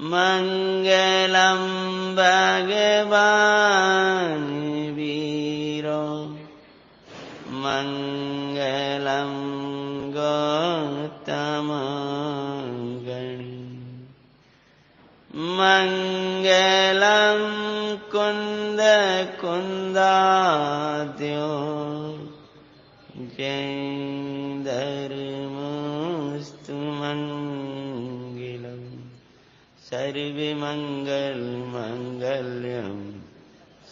मंगलम भगवान वीरो मंगलम गौतम गणी मंगलम कुंद कुंदाद्यो जय धर्मस्तु मंगलम सर्वमंगल मंगल्यम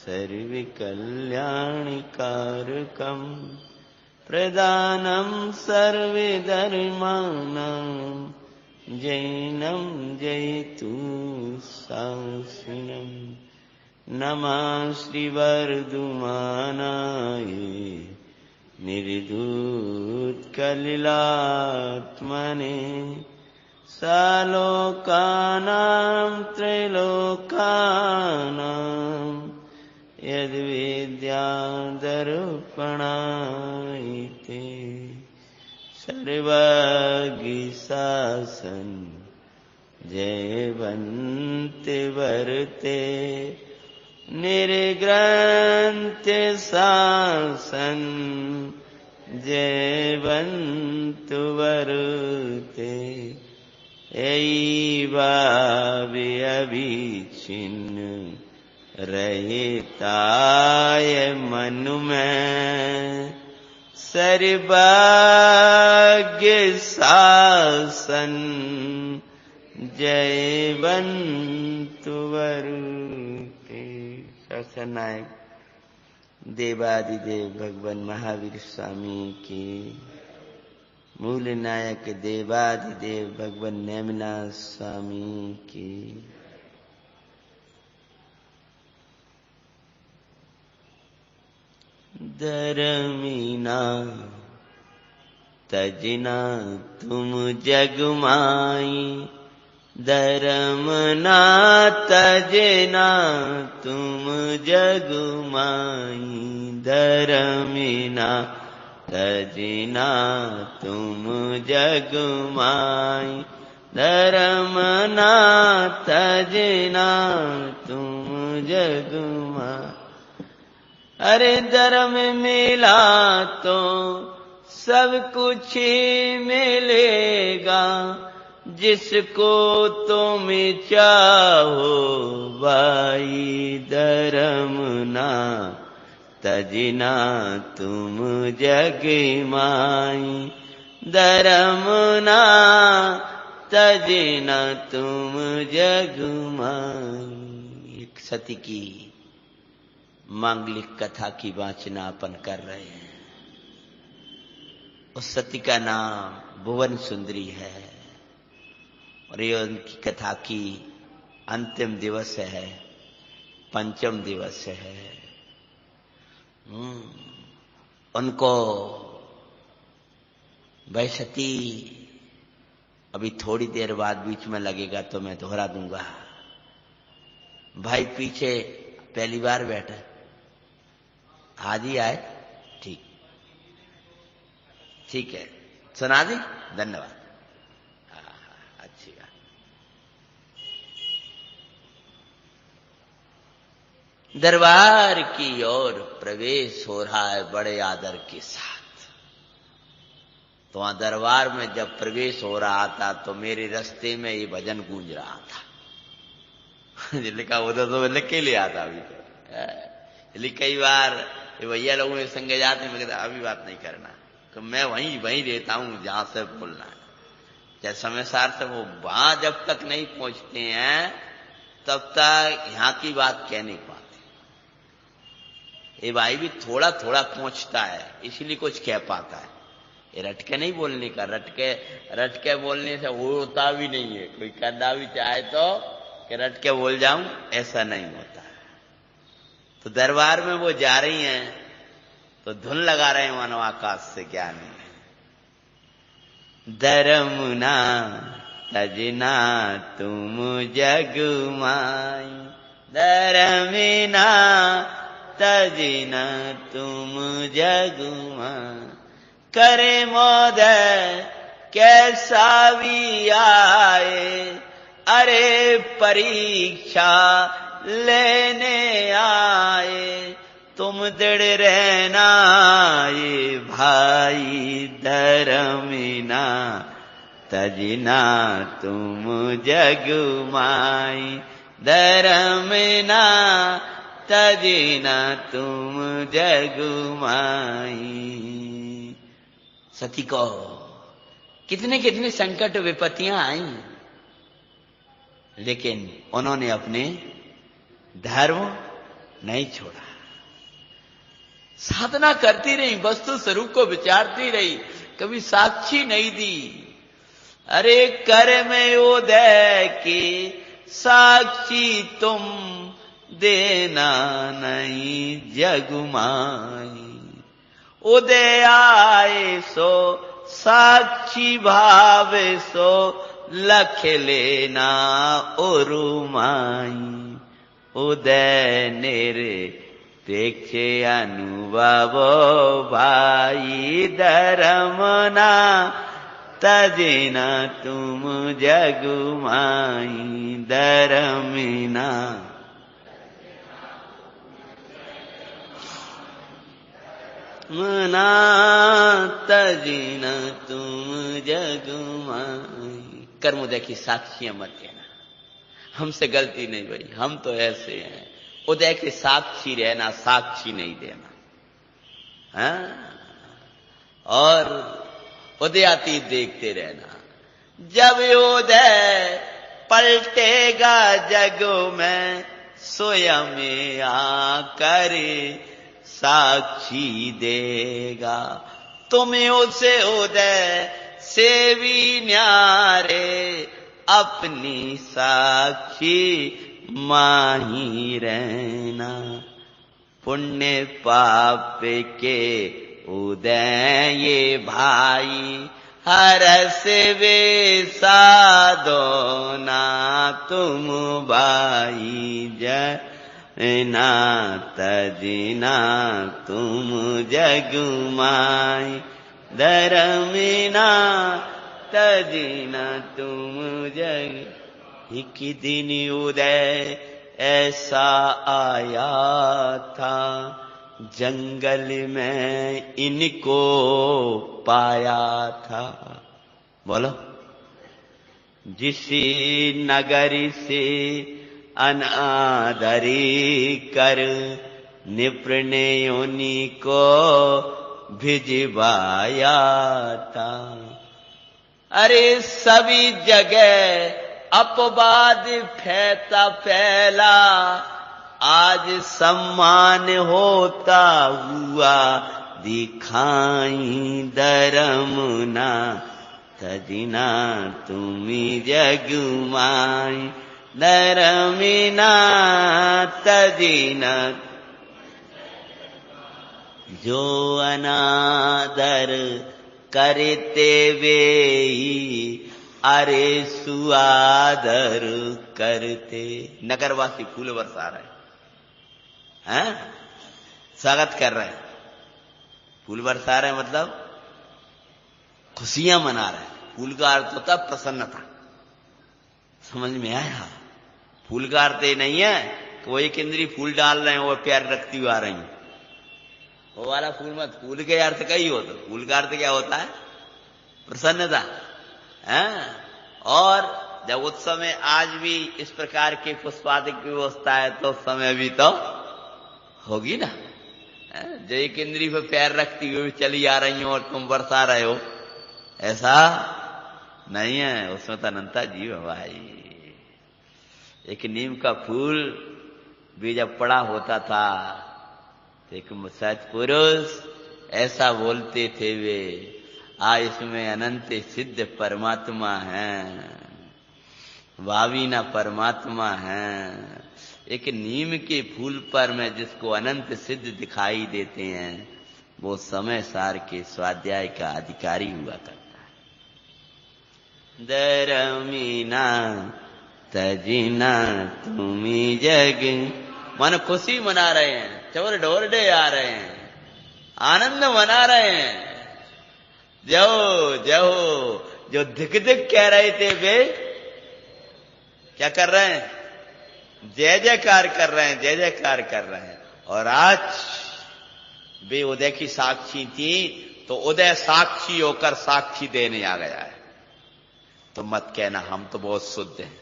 सर्वकल्याणकारकम प्रदानं सर्वधर्माणां जैनं जयतु शासनं नमः श्रीवर्धमानाय निर्धूतकलिलात्मने सालोकानां त्रैलोकानां यद्विद्यादर्पणायते सर्वज्ञ शासन जयवन्ते वरते निर्ग्रन्थ्य शासन जयवन्तु वरते एवावि अभिचिन्न रहताय मनु में सर्वज्ञ शासन जयवन्तु वरते। शासनायक देवादिदेव भगवान महावीर स्वामी की, मूल नायक देवादिदेव भगवान नेमिनाथ स्वामी की। धर्मिना तजना तुम जगमाई धर्म ना तजना तुम जगमाई धर्मिना तजना तुम जगमाई धर्म ना तजना तुम जगमाई। अरे धर्म मिला तो सब कुछ ही मिलेगा जिसको तुम चाहो भाई धर्म ना तजना तुम जग माई धर्म ना तजना तुम जग माई। एक सती की मांगलिक कथा की वाचना अपन कर रहे हैं। उस सती का नाम भुवन सुंदरी है और ये उनकी कथा की अंतिम दिवस है, पंचम दिवस है। उनको भाई सती अभी थोड़ी देर बाद बीच में लगेगा तो मैं दोहरा दूंगा। भाई पीछे पहली बार बैठा, आज ही आए, ठीक ठीक है, सुना दी, धन्यवाद। अच्छी बात। दरबार की ओर प्रवेश हो रहा है बड़े आदर के साथ। तो वहां दरबार में जब प्रवेश हो रहा था तो मेरे रास्ते में ये भजन गूंज रहा था। लिखा उधर तो लिख के लिया था अभी तो। कई बार भैया लोगों के संग जाते मैं कहता अभी बात नहीं करना, तो मैं वहीं रहता हूं जहां से बोलना है। जैसे समय सार से वो वहां जब तक नहीं पहुंचते हैं तब तक यहां की बात कह नहीं पाते। ये भाई भी थोड़ा थोड़ा पहुंचता है इसलिए कुछ कह पाता है। ये रटके नहीं बोलने का, रटके बोलने से होता भी नहीं है। कोई करना भी चाहे तो कि रटके बोल जाऊं, ऐसा नहीं होता। तो दरबार में वो जा रही हैं तो धुन लगा रहे हैं मानो आकाश से ज्ञानी। धर्मना तजना तुम जग माई धर्मिना तजना तुम जग माई। करे मोद कैसा भी आए अरे परीक्षा लेने आए, तुम दृढ़ रहना ये भाई, धर्मिना तजना तुम जग माई, धर्मिना तजना तुम जग माई। सती को कितने कितने संकट विपत्तियां आई, लेकिन उन्होंने अपने धर्म नहीं छोड़ा। साधना करती रही, वस्तु स्वरूप को विचारती रही, कभी साक्षी नहीं दी। अरे कर में उदय की साक्षी तुम, देना नहीं जग माई। उदय आए सो साक्षी भाव सो, लख लेना उरुमाई। उदय निरपेक्षे अनुभव भाई, धर्मना तजना तुम जग माई, धर्मिना मना तजना तुम जग माई। कर्म देखी साक्षियां मत कहना, हमसे गलती नहीं भाई, हम तो ऐसे हैं। उदय के साक्षी रहना, साक्षी नहीं देना। हाँ? और उदयातीत देखते रहना। जब उदय पलटेगा जग में, स्वयं आकर साक्षी देगा। तुम्हें उसे उदय से भी न्यारे, अपनी साक्षी माही रहना। पुण्य पाप के उदय ये भाई, हर से वे साधो ना तुम भाई, जना तजना तुम जग माई, धर्मिना तजना तुम जग। एक दिन उदय ऐसा आया था, जंगल में इनको पाया था। बोलो। जिसी नगरी से अनादरी कर, निपने उन्हीं को भिजवाया था। अरे सभी जगह अपवाद फैला, आज सम्मान होता हुआ दिखाई, धर्मना तजना तुमी जग माई, धर्मिना तजना। जो अनादर करते वे ही, अरे सुआदर करते। नगरवासी फूल बरसा रहे हैं, स्वागत कर रहे हैं। फूल बरसा रहे मतलब खुशियां मना रहे हैं। फूल का अर्थ होता प्रसन्नता। समझ में आया? फूल का अर्थ नहीं है कि वो एक इंद्री फूल डाल रहे हैं और प्यार रखती हुई आ रही है, वो वाला फूल मत। फूल के अर्थ का ही होता। फूल का अर्थ क्या होता है? प्रसन्नता है। और जब उत्सव में आज भी इस प्रकार के पुष्पादिक व्यवस्था है, तो उस समय भी तो होगी ना। जो एक इंद्री पर पैर रखती हुई चली आ रही हो और तुम बरसा रहे हो, ऐसा नहीं है। उसमें तो अनंता जीव है भाई। एक नीम का फूल भी जब पड़ा होता था, तो एक सत्पुरुष ऐसा बोलते थे वे, इसमें अनंत सिद्ध परमात्मा है, भावीना परमात्मा है। एक नीम के फूल पर में जिसको अनंत सिद्ध दिखाई देते हैं, वो समय सार के स्वाध्याय का अधिकारी हुआ करता है। धर्मिना तजना तुमी जग, मन खुशी मना रहे हैं, चोर ढोरडे आ रहे हैं, आनंद मना रहे हैं। जो जो जो धिक धिक कह रहे थे वे क्या कर रहे हैं? जय जयकार कर रहे हैं, जय जयकार कर रहे हैं। और आज वे उदय की साक्षी थी, तो उदय साक्षी होकर साक्षी देने आ गया है। तो मत कहना हम तो बहुत शुद्ध हैं।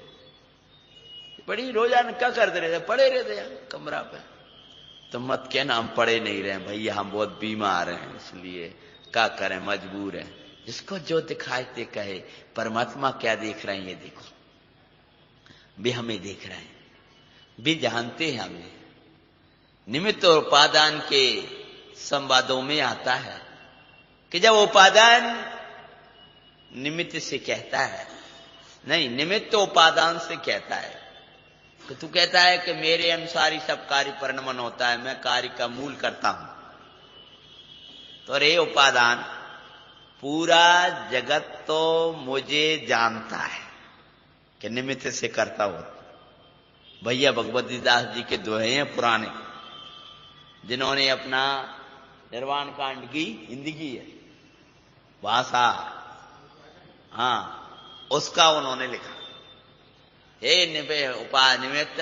बड़ी रोजाना क्या करते रहते, पड़े रहते हैं कमरा पे। तो मत कहना हम पड़े नहीं रहे भैया, हम बहुत बीमार हैं, इसलिए क्या करें, मजबूर हैं। जिसको जो दिखाए ते कहे। परमात्मा क्या देख रहे हैं ये देखो, वे हमें देख रहे हैं, वे जानते हैं हमें। निमित्त और उपादान के संवादों में आता है कि जब उपादान निमित्त से कहता है, नहीं, निमित्त उपादान से कहता है कि तू कहता है कि मेरे अनुसार ही सब कार्य परिणमन होता है, मैं कार्य का मूल करता हूं। तो रे उपादान, पूरा जगत तो मुझे जानता है कि निमित्त से करता हो। भैया भगवती दास जी के दोहे हैं पुराने, जिन्होंने अपना निर्वाण कांड की हिंदी की है भाषा, हाँ, उसका उन्होंने लिखा। निमित्त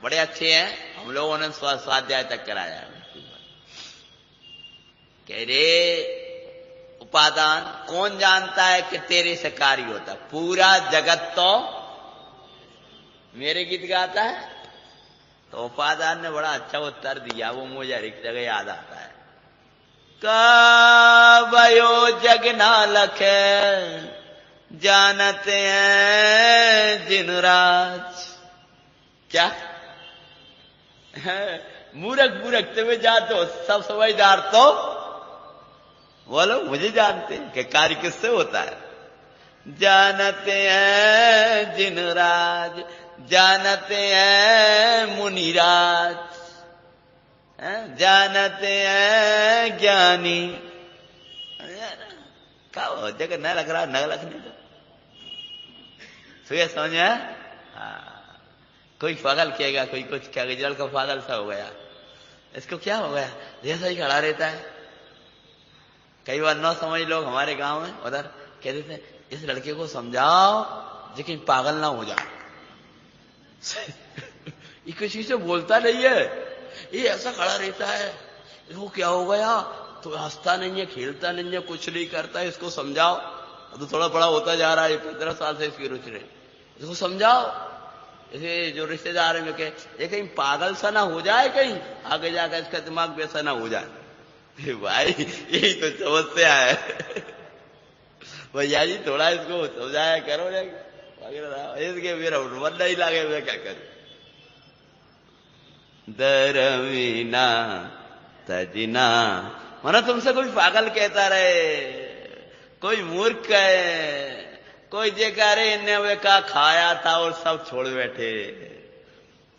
बड़े अच्छे हैं, हम लोगों ने स्वाध्याय तक कराया। कह रे उपादान, कौन जानता है कि तेरे से कार्य होता? पूरा जगत तो मेरे गीत गाता है। तो उपादान ने बड़ा अच्छा उत्तर दिया, वो मुझे हर एक जगह याद आता है। का भयो जग नालक जानते हैं जिन राज। क्या मूर्ख मूर्ख तुम्हें जानते हो, सब समझदार तो बोलो मुझे जानते हैं कि कार्य किससे होता है। जानते हैं जिन राज, जानते हैं मुनिराज, जानते हैं ज्ञानी। क्या हो जगह न लग रहा, न लगने दो। सुबह समझ में? कोई पागल कहेगा, कोई कुछ कहेगा, जल का पागल सा हो गया, इसको क्या हो गया, जैसा ही खड़ा रहता है। कई बार न समझ लोग हमारे गांव में उधर कहते थे, इस लड़के को समझाओ लेकिन पागल ना हो जाए। ये किसी से बोलता नहीं है, ये ऐसा खड़ा रहता है, इसको क्या हो गया, तो हंसता नहीं है, खेलता नहीं है, कुछ नहीं करता है, इसको समझाओ। तो थोड़ा बड़ा होता जा रहा है, 15 साल से इसकी रुचि रही, इसको समझाओ। इसे जो रिश्तेदार में कहे, ये कहीं पागल सा ना हो जाए, कहीं आगे जाकर इसका दिमाग वैसा ना हो जाए। भाई यही तो समस्या है। भैया जी थोड़ा इसको समझाया करो, इसके मेरा मन नहीं लगे, मैं क्या करूं। दरमीना तजना, माना तुमसे कोई पागल कहता रहे, कोई मूर्ख है, कोई जे कह रहे इन्हें वे का खाया था और सब छोड़ बैठे।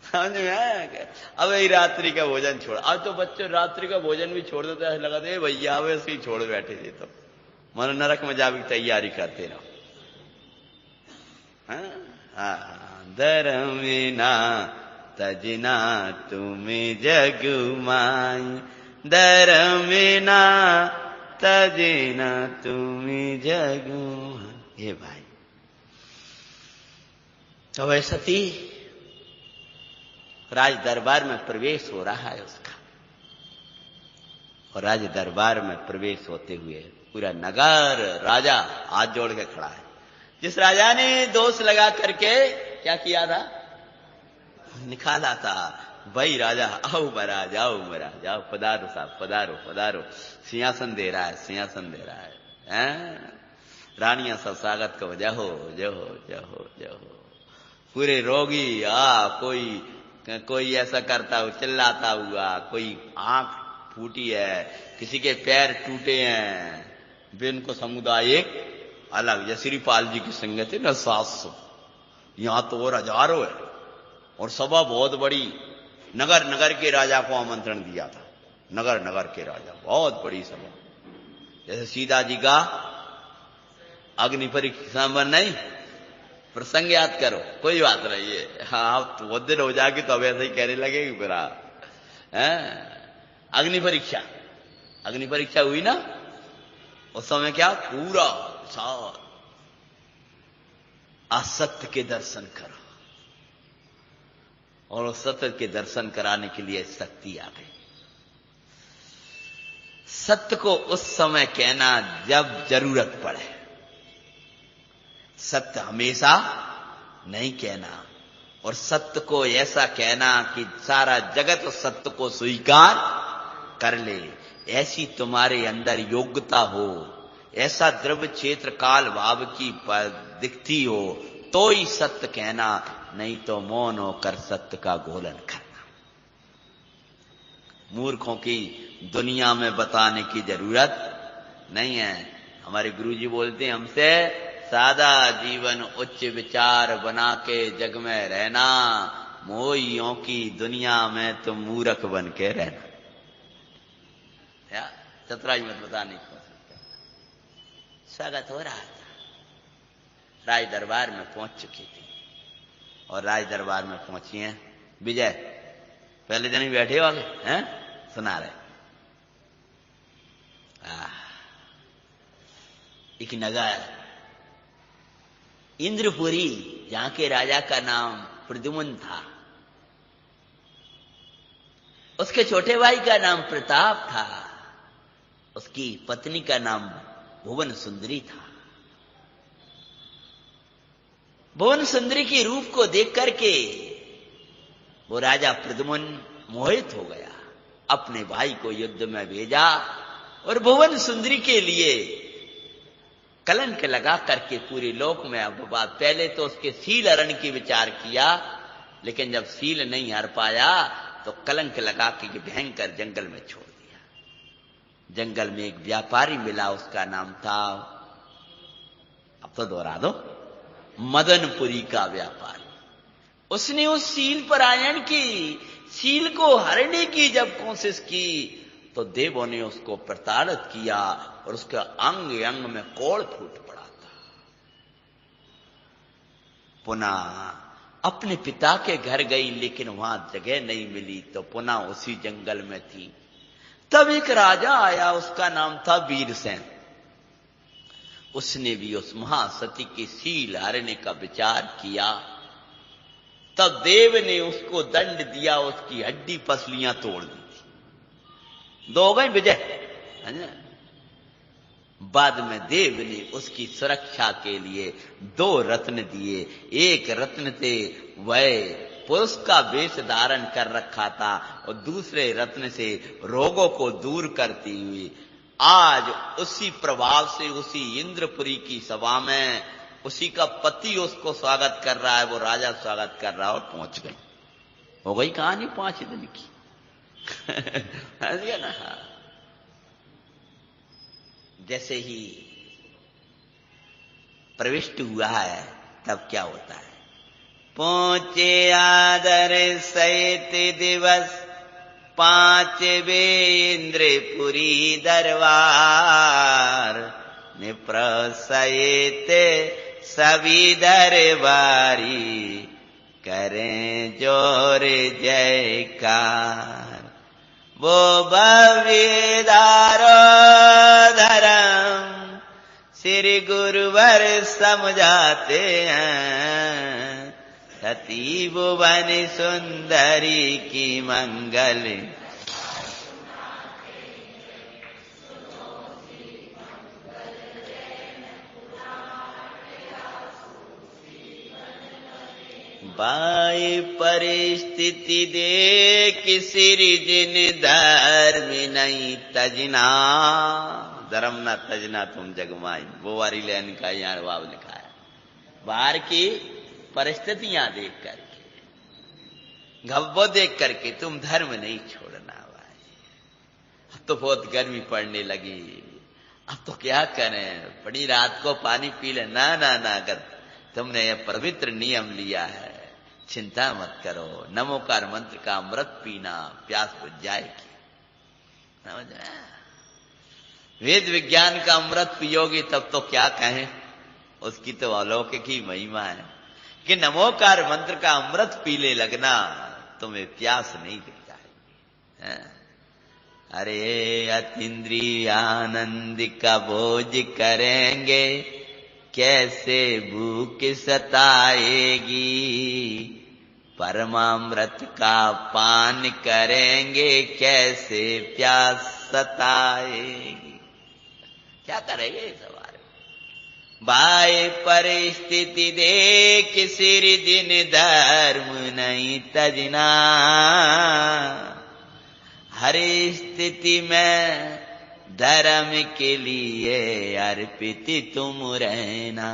समझ में आया? अब यही रात्रि का भोजन छोड़, अब तो बच्चे रात्रि का भोजन भी छोड़ देते हैं, लगा दे भैया वैसे ही छोड़ बैठे थे। तो मन नरक में जाने की तैयारी करते रहो। दरमीना तजना तुम्हें जगमाई, दरमीना तजना तुम्हें जगमाई। ये भाई तो वह सती राज दरबार में प्रवेश हो रहा है उसका, और राज दरबार में प्रवेश होते हुए पूरा नगर राजा हाथ जोड़ के खड़ा है। जिस राजा ने दोष लगा करके क्या किया था, निकाला था, भाई राजा आओ महाराज, आओ महाराज, आओ पधारो साहब, पधारो पधारो, सिंहासन दे रहा है, सिंहासन दे रहा है। रानियां सब स्वागत को जहो जहो जहो जहो। पूरे रोगी कोई ऐसा करता हुआ चिल्लाता हुआ, कोई आंख फूटी है, किसी के पैर टूटे हैं, बिन को समुदाय एक अलग, जैसे श्रीपाल जी की संगत है ना 700, यहां तो और हजारों है, और सभा बहुत बड़ी। नगर नगर के राजा को आमंत्रण दिया था, नगर नगर के राजा, बहुत बड़ी सभा। जैसे सीता जी का अग्नि परीक्षा में नहीं, प्रसंग याद करो, कोई बात नहीं है। हाँ तो बहुत दिन हो जाएगी तो अब ऐसे ही कहने लगेगी फिर। अग्नि परीक्षा हुई ना, उस समय क्या पूरा असत्य के दर्शन करो, और उस सत्य के दर्शन कराने के लिए शक्ति आ गई। सत्य को उस समय कहना जब जरूरत पड़े, सत्य हमेशा नहीं कहना। और सत्य को ऐसा कहना कि सारा जगत उस सत्य को स्वीकार कर ले, ऐसी तुम्हारे अंदर योग्यता हो, ऐसा द्रव्य क्षेत्र काल भाव की दिखती हो तो ही सत्य कहना, नहीं तो मौन होकर सत्य का घोलन करना। मूर्खों की दुनिया में बताने की जरूरत नहीं है। हमारे गुरुजी बोलते हैं हमसे, सादा जीवन उच्च विचार बना के जग में रहना, मोहियों की दुनिया में तुम मूर्ख बन के रहना। या चतुराई मत बताने की कोशिश। स्वागत हो रहा था, राज दरबार में पहुंच चुकी थी और राज दरबार में पहुंची हैं विजय। पहले दिन ही बैठे हो हैं, सुना रहे। एक नगर इंद्रपुरी, जहां के राजा का नाम प्रद्युम्न था, उसके छोटे भाई का नाम प्रताप था, उसकी पत्नी का नाम भुवन सुंदरी था। भुवन सुंदरी के रूप को देख करके वो राजा प्रद्युम्न मोहित हो गया, अपने भाई को युद्ध में भेजा और भुवन सुंदरी के लिए कलंक लगा करके पूरे लोक में अपवाद। पहले तो उसके सील हरण की विचार किया, लेकिन जब सील नहीं हर पाया तो कलंक लगा के भयंकर जंगल में छोड़ दिया। जंगल में एक व्यापारी मिला, उसका नाम था, अब तो दोहरा दो, मदनपुरी का व्यापारी। उसने उस सील परायण की, सील को हरने की जब कोशिश की तो देवों ने उसको प्रताड़ित किया और उसके अंग अंग में कोड़ फूट पड़ा था। पुनः अपने पिता के घर गई, लेकिन वहां जगह नहीं मिली तो पुनः उसी जंगल में थी। तब एक राजा आया, उसका नाम था वीरसेन। उसने भी उस महासती की सील हरने का विचार किया। तब देव ने उसको दंड दिया, उसकी हड्डी पसलियां तोड़ दी थी। दो गए विजय। बाद में देव ने उसकी सुरक्षा के लिए 2 रत्न दिए। एक रत्न से वह पुरुष का वेश धारण कर रखा था और दूसरे रत्न से रोगों को दूर करती हुई आज उसी प्रभाव से उसी इंद्रपुरी की सभा में उसी का पति उसको स्वागत कर रहा है, वो राजा स्वागत कर रहा है और पहुंच गई। हो गई कहानी 5 दिन की। ना, जैसे ही प्रविष्ट हुआ है तब क्या होता है, पहुंचे आदर सहित दिवस 5वें इंद्रपुरी दरबार, निप्रसहित सभी दरबारी करें जोर जयकार। वो भव्य दारो धर्म श्री गुरुवर समझाते हैं, सती भुवन सुंदरी की मंगल बाई परिस्थिति देख सिरजिन धर्म नहीं तजना, धर्म न तजना तुम जगमाई। वो वारी लाइन का यहाँ भाव लिखा है। बाहर की परिस्थितियां देख करके, घब्बो देख करके तुम धर्म नहीं छोड़ना भाई। अब तो बहुत गर्मी पड़ने लगी, अब तो क्या करें, बड़ी रात को पानी पी ले। ना ना ना, अगर तुमने यह पवित्र नियम लिया है चिंता मत करो, नमोकार मंत्र का अमृत पीना, प्यास बुझ जाएगी। समझ में? वेद विज्ञान का अमृत पियोगी तब तो क्या कहें, उसकी तो अलौकिक ही महिमा है कि नमोकार मंत्र का अमृत पीले लगना, तुम्हें प्यास नहीं दिख जाएगी। अरे अतीन्द्रिय आनंद का भोज करेंगे, कैसे भूख सताएगी, परमामृत का पान करेंगे कैसे प्यास सताएगी। क्या करेंगे इस सवाल। बाय परिस्थिति देख सिर दिन धर्म नहीं तजना, हर स्थिति में धर्म के लिए अर्पित तुम रहना।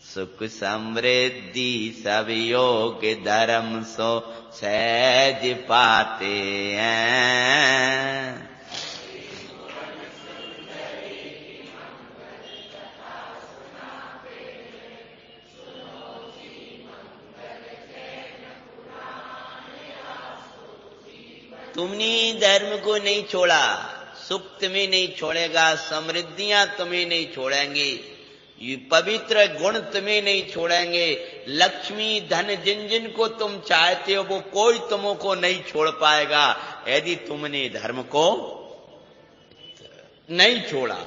सुख समृद्धि सब योग धर्म सो सहज पाते हैं। तुमने धर्म को नहीं छोड़ा, सुख तुम्हें नहीं छोड़ेगा, समृद्धियां तुम्हें नहीं छोड़ेंगी, ये पवित्र गुण तुम्हें नहीं छोड़ेंगे, लक्ष्मी धन जिन जिन को तुम चाहते हो वो कोई तुमको नहीं छोड़ पाएगा यदि तुमने धर्म को नहीं छोड़ा।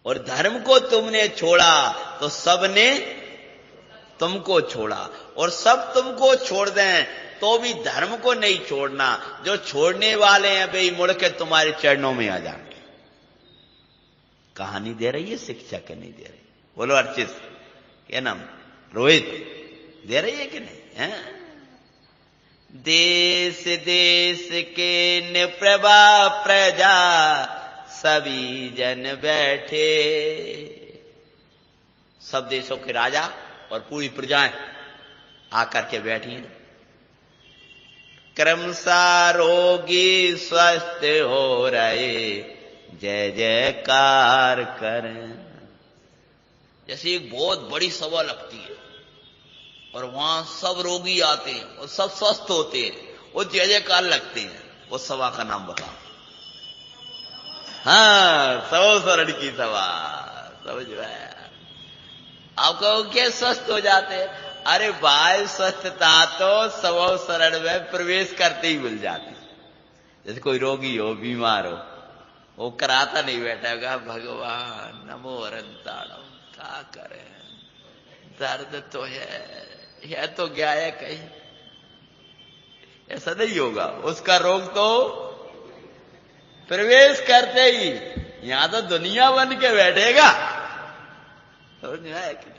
और धर्म को तुमने छोड़ा तो सबने तुमको छोड़ा, और सब तुमको छोड़ दें तो भी धर्म को नहीं छोड़ना। जो छोड़ने वाले हैं भाई मुड़ के तुम्हारे चरणों में आ जाएंगे। कहानी दे रही है शिक्षा के नहीं दे रही? बोलो अर्चित, क्या नाम, रोहित, दे रही है कि नहीं है? देश देश के निप्रभा प्रजा सभी जन बैठे, सब देशों के राजा और पूरी प्रजाएं आकर के बैठी हैं। क्रमशः रोगी स्वस्थ हो रहे जय जयकार करें। जैसे एक बहुत बड़ी सभा लगती है और वहां सब रोगी आते हैं और सब स्वस्थ होते हैं, वो जय जयकार लगते हैं। वो सभा का नाम बताओ। हाँ, सौ शरण की सभा, समझ में? आप कहो क्या स्वस्थ हो जाते हैं? अरे भाई स्वस्थता तो सौ शरण में प्रवेश करते ही मिल जाती। जैसे कोई रोगी हो, बीमार हो, वो कराता नहीं बैठेगा भगवान नमो अरंताणम, क्या करें, दर्द तो है तो क्या है कहीं, ऐसा नहीं होगा। उसका रोग तो प्रवेश करते ही यहां तो दुनिया बन के बैठेगा। समझ में आया कि नहीं?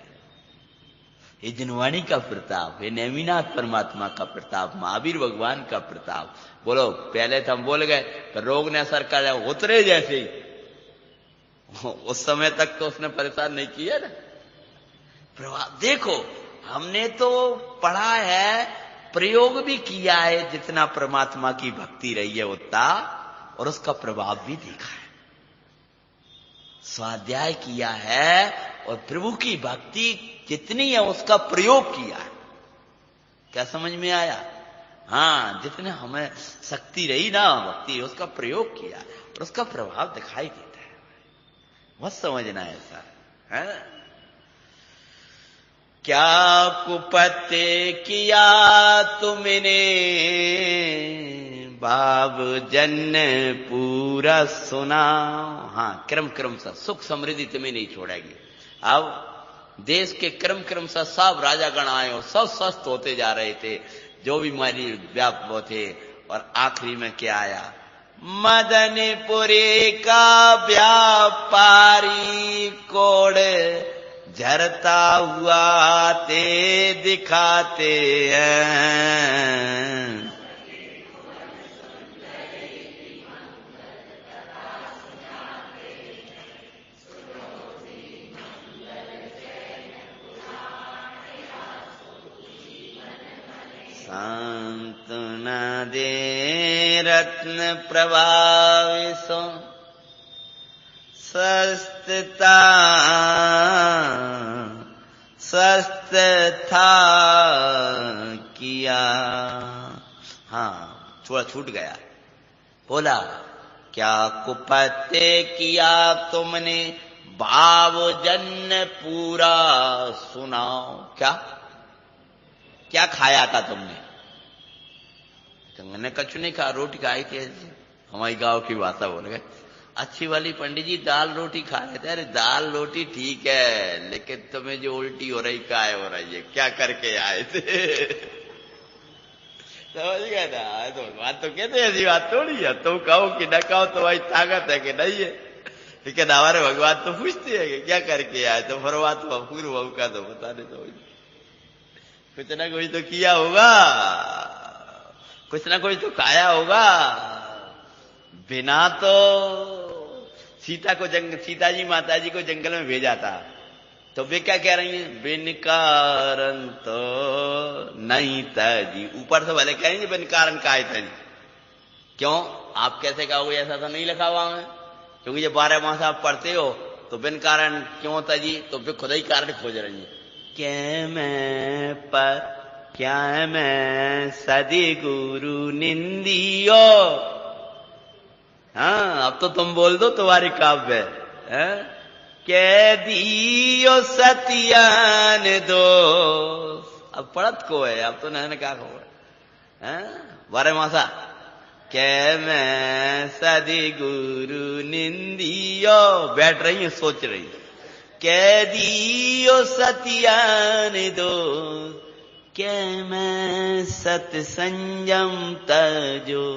ये जिनवाणी का प्रताप, ये नेमिनाथ परमात्मा का प्रताप, महावीर भगवान का प्रताप। बोलो, पहले तो हम बोल गए पर रोग ने असर कर जाए, उतरे जैसे ही, उस समय तक तो उसने परेशान नहीं किया ना। प्रभाव देखो, हमने तो पढ़ा है, प्रयोग भी किया है, जितना परमात्मा की भक्ति रही है उतना, और उसका प्रभाव भी देखा है। स्वाध्याय किया है और प्रभु की भक्ति जितनी है उसका प्रयोग किया है। क्या समझ में आया? हाँ, जितने हमें शक्ति रही ना भक्ति, उसका प्रयोग किया और उसका प्रभाव दिखाई देता है। बहुत समझना है ऐसा है। क्या कुपत्य किया तुमने भाव जन पूरा सुना। हाँ, क्रम क्रम सा सुख समृद्धि तुम्हें नहीं छोड़ेगी। अब देश के क्रम क्रम सा सब राजागण आए और सब स्वस्थ होते जा रहे थे, जो भी मारी व्याप थे। और आखिरी में क्या आया? मदनपुरी का व्यापारी कोड़ झरता हुआ ते दिखाते हैं। सांत्वना दे रत्न प्रभाविसो स्वस्थता स्वस्थ था किया। हाँ, थोड़ा छूट गया। बोला, क्या कुपत्य किया तुमने भाव जन पूरा सुनाओ। क्या क्या खाया था तुमने? तो मैंने कछु नहीं कहा, रोटी खाई थी। हमारी गांव की भाषा बोल गए, अच्छी वाली पंडित जी दाल रोटी खा रहे थे। अरे दाल रोटी ठीक है, लेकिन तुम्हें जो उल्टी हो रही काय हो रही है, क्या करके आए थे? समझ गया ना? तो बात तो कहते ऐसी बात थोड़ी है, तुम कहो कि न कहो तो भाई ताकत है कि नहीं है। लेकिन हमारे भगवान तो पूछते हैं कि क्या करके आए, तो परमात्मा पूर्व भाव का तो बता दे, तो कुछ ना कुछ तो किया होगा, कुछ ना कुछ तो खाया होगा। बिना तो सीता जी माता जी को जंगल में भेजा था, तो वे क्या कह रही हैं? बिन कारण तो नहीं तजी। ऊपर से भले कहेंगे बिन कारण काय तजी, क्यों? आप कैसे कहोगे? ऐसा तो नहीं लिखा हुआ है, क्योंकि ये 12 मास आप पढ़ते हो, तो बिन कारण क्यों तजी? तो फिर खुद ही कारण खोज रही है। क्या मैं सदी गुरु निंदियो। हाँ, अब तो तुम बोल दो, तुम्हारी काव्य है। कह दियो सतियान दोष। अब पढ़त को है, अब तो नहन क्या हो है? 12 मासा कै मैं सदी गुरु निंदियो। बैठ रही है, सोच रही, कह दियो सतियान दोष। कै मैं सत संयम तजो,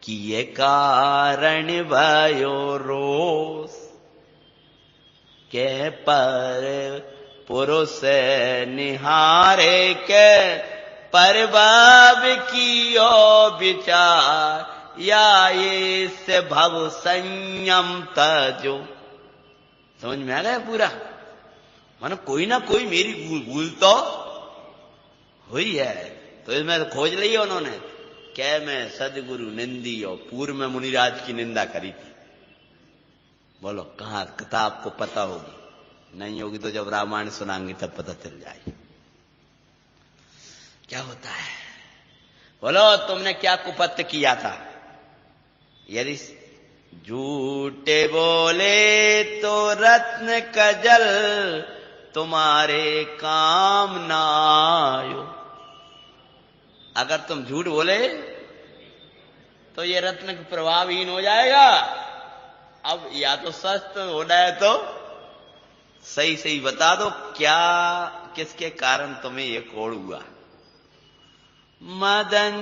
किए कारण भयो रोष। के पर पुरुष निहारे के, परबाब कियो विचार। या ये से भव संयम तजो। समझ में आ गया पूरा? मानो कोई ना कोई मेरी भूल तो हुई है, तो इसमें तो खोज ली है उन्होंने। क्या मैं सदगुरु निंदी, और पूर्व में मुनिराज की निंदा करी थी। बोलो कहां कथा आपको पता होगी? नहीं होगी तो जब रामायण सुनाएंगे तब पता चल जाए क्या होता है। बोलो तुमने क्या कुपत्र किया था? यदि झूठे बोले तो रत्न का जल तुम्हारे काम ना आयो। अगर तुम झूठ बोले तो ये रत्न प्रभावहीन हो जाएगा। अब या तो सस्त होना है तो सही सही बता दो, क्या किसके कारण तुम्हें ये कोड़ हुआ? मदन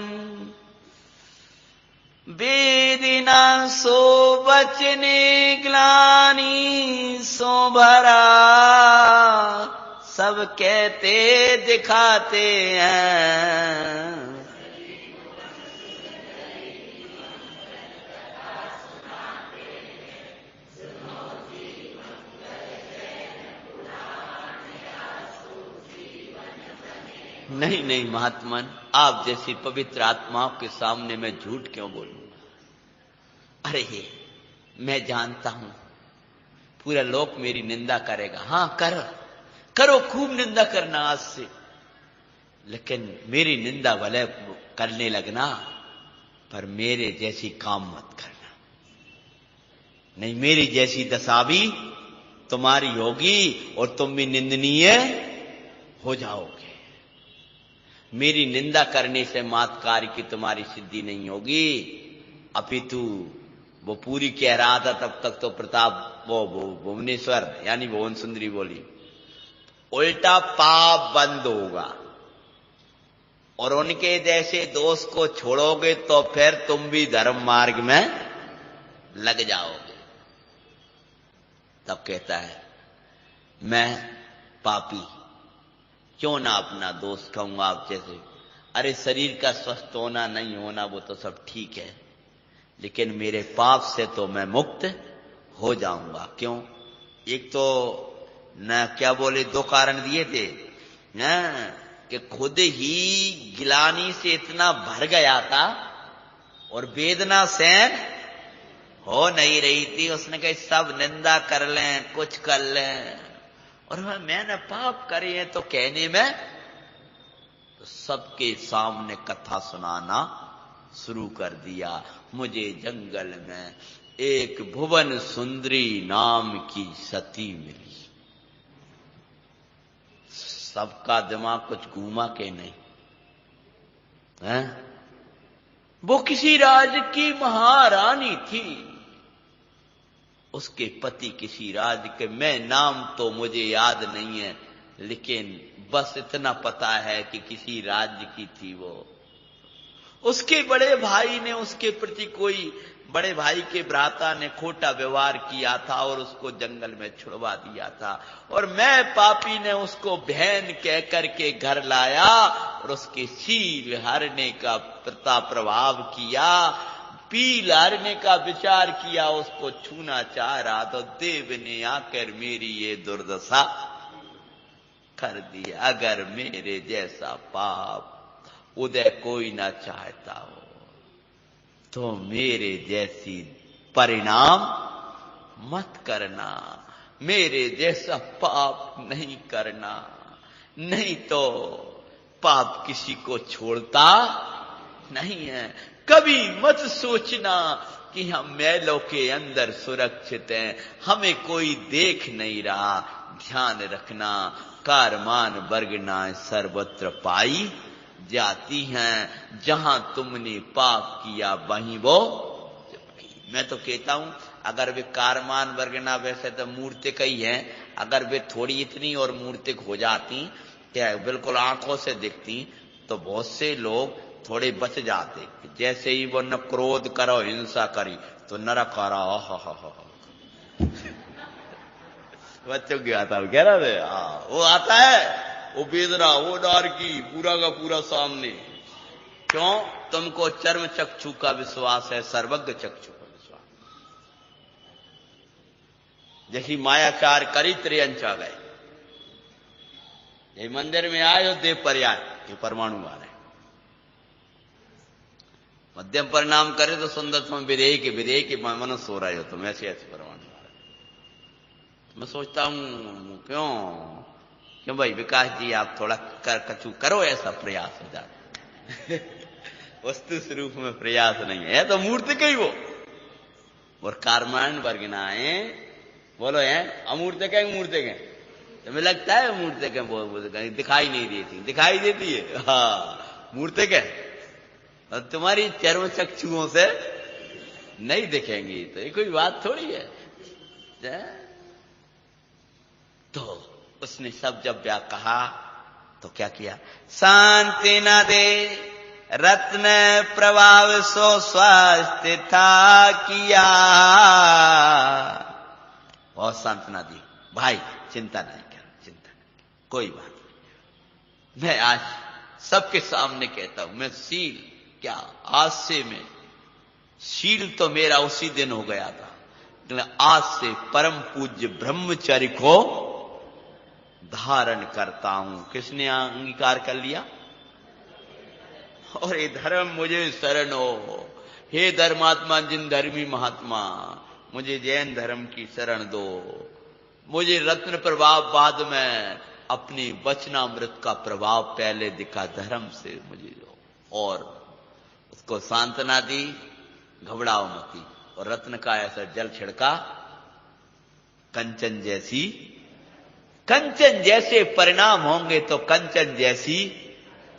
वेदिना सो बचने ग्लानी सो भरा। सब कहते दिखाते हैं, नहीं नहीं महात्मन, आप जैसी पवित्र आत्माओं के सामने मैं झूठ क्यों बोलूंगा? अरे ये मैं जानता हूं पूरा लोक मेरी निंदा करेगा। हां करो खूब निंदा करना आज से, लेकिन मेरी निंदा भले करने लगना, पर मेरे जैसी काम मत करना। नहीं मेरी जैसी दशा भी तुम्हारी होगी और तुम भी निंदनीय हो जाओगे। मेरी निंदा करने से मात कार्य की तुम्हारी सिद्धि नहीं होगी, अपितु वो पूरी कह रहा था तब तक तो प्रताप वो भुवनेश्वर यानी भुवन सुंदरी बोली, उल्टा पाप बंद होगा और उनके जैसे दोस्त को छोड़ोगे तो फिर तुम भी धर्म मार्ग में लग जाओगे। तब कहता है मैं पापी क्यों ना अपना दोस्त कहूंगा आप जैसे। अरे शरीर का स्वस्थ होना नहीं होना वो तो सब ठीक है, लेकिन मेरे पाप से तो मैं मुक्त हो जाऊंगा। क्यों? एक तो न क्या बोले, 2 कारण दिए थे न, कि खुद ही गिलानी से इतना भर गया था और वेदना सहन हो नहीं रही थी। उसने कहा सब निंदा कर लें, कुछ कर लें, और मैंने पाप करे हैं तो कहने में तो सबके सामने कथा सुनाना शुरू कर दिया। मुझे जंगल में एक भुवन सुंदरी नाम की सती मिली। सबका दिमाग कुछ घूमा के नहीं है? वो किसी राज की महारानी थी, उसके पति किसी राज्य के, मैं नाम तो मुझे याद नहीं है, लेकिन बस इतना पता है कि किसी राज्य की थी वो। उसके बड़े भाई ने उसके प्रति कोई, बड़े भाई के भ्राता ने खोटा व्यवहार किया था और उसको जंगल में छुड़वा दिया था, और मैं पापी ने उसको बहन कह करके घर लाया और उसके सील हरने का प्रभाव किया, पील हरने का विचार किया, उसको छूना चाह रहा तो देव ने आकर मेरी ये दुर्दशा कर दी। अगर मेरे जैसा पाप उदय कोई ना चाहता हो तो मेरे जैसी परिणाम मत करना, मेरे जैसा पाप नहीं करना, नहीं तो पाप किसी को छोड़ता नहीं है। कभी मत सोचना कि हम मैलों के अंदर सुरक्षित हैं, हमें कोई देख नहीं रहा। ध्यान रखना, कारमान वर्गनाएं सर्वत्र पाई जाती हैं, जहां तुमने पाप किया वहीं वो। मैं तो कहता हूं अगर वे कारमान वर्गना, वैसे तो मूर्तिक ही हैं, अगर वे थोड़ी इतनी और मूर्तिक हो जाती, क्या बिल्कुल आंखों से दिखती, तो बहुत से लोग थोड़े बच जाते। जैसे ही वो न क्रोध करो हिंसा करी तो नरक आ रहा, बच्चों की आता है, कह रहा थे, हाँ वो आता है, वो बेदरा, वो डार की पूरा का पूरा सामने। क्यों? तुमको चर्म चक्षु का विश्वास है, सर्वज्ञ चक्षु का विश्वास। जैसी मायाचार करी त्रियंच आ गए, ये मंदिर में आए हो देव पर्याय, ये परमाणु आ रहे, मध्यम परिणाम करे तो सुंदर तुम विधेय के मनुष्य हो रहे हो, तुम ऐसे ऐसे परमाणु आ रहे। मैं सोचता हूं क्यों भाई विकास जी आप थोड़ा कछु करो, ऐसा प्रयास हो जाता। वस्तु स्वरूप में प्रयास नहीं है, तो मूर्ति का ही वो। और कारमान वर्गनाएं बोलो है अमूर्तिक है, मूर्तिक है, तुम्हें लगता है मूर्तिक है, वो दिखाई नहीं देती, दिखाई देती है, हाँ मूर्तिक है, और तुम्हारी चर्म चक्षुओं से नहीं दिखेंगी, तो ये कोई बात थोड़ी है। तो उसने सब जब क्या कहा तो क्या किया, शांति न दे रत्न प्रभाव सो स्वास्थ्य था किया, बहुत सांत्वना दी, भाई चिंता नहीं कर, चिंता नहीं, कोई बात नहीं। मैं आज सबके सामने कहता हूं, मैं सील क्या आज से मैं शील तो मेरा उसी दिन हो गया था, लेकिन आज से परम पूज्य ब्रह्मचर्य को धारण करता हूं। किसने अंगीकार कर लिया? और ये धर्म मुझे शरण हो, हे धर्मात्मा जिन धर्मी महात्मा, मुझे जैन धर्म की शरण दो, मुझे रत्न प्रभाव बाद में अपनी वचनामृत का प्रभाव पहले दिखा, धर्म से मुझे दो। और उसको सांत्वना दी, घबराओ मती, और रत्न का ऐसा जल छिड़का, कंचन जैसे परिणाम होंगे तो कंचन जैसी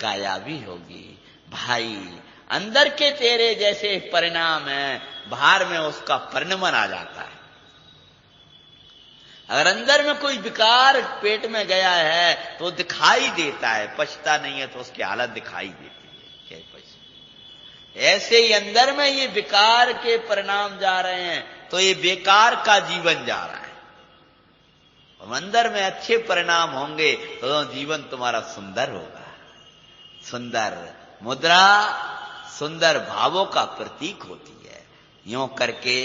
काया भी होगी। भाई अंदर के तेरे जैसे परिणाम है, बाहर में उसका परिणमन आ जाता है। अगर अंदर में कोई विकार पेट में गया है तो दिखाई देता है, पछता नहीं है तो उसकी हालत दिखाई देती है, क्या पछता। ऐसे ही अंदर में ये विकार के परिणाम जा रहे हैं तो ये बेकार का जीवन जा रहा है। अंदर में अच्छे परिणाम होंगे तो जीवन तुम्हारा सुंदर होगा। सुंदर मुद्रा सुंदर भावों का प्रतीक होती है। यूं करके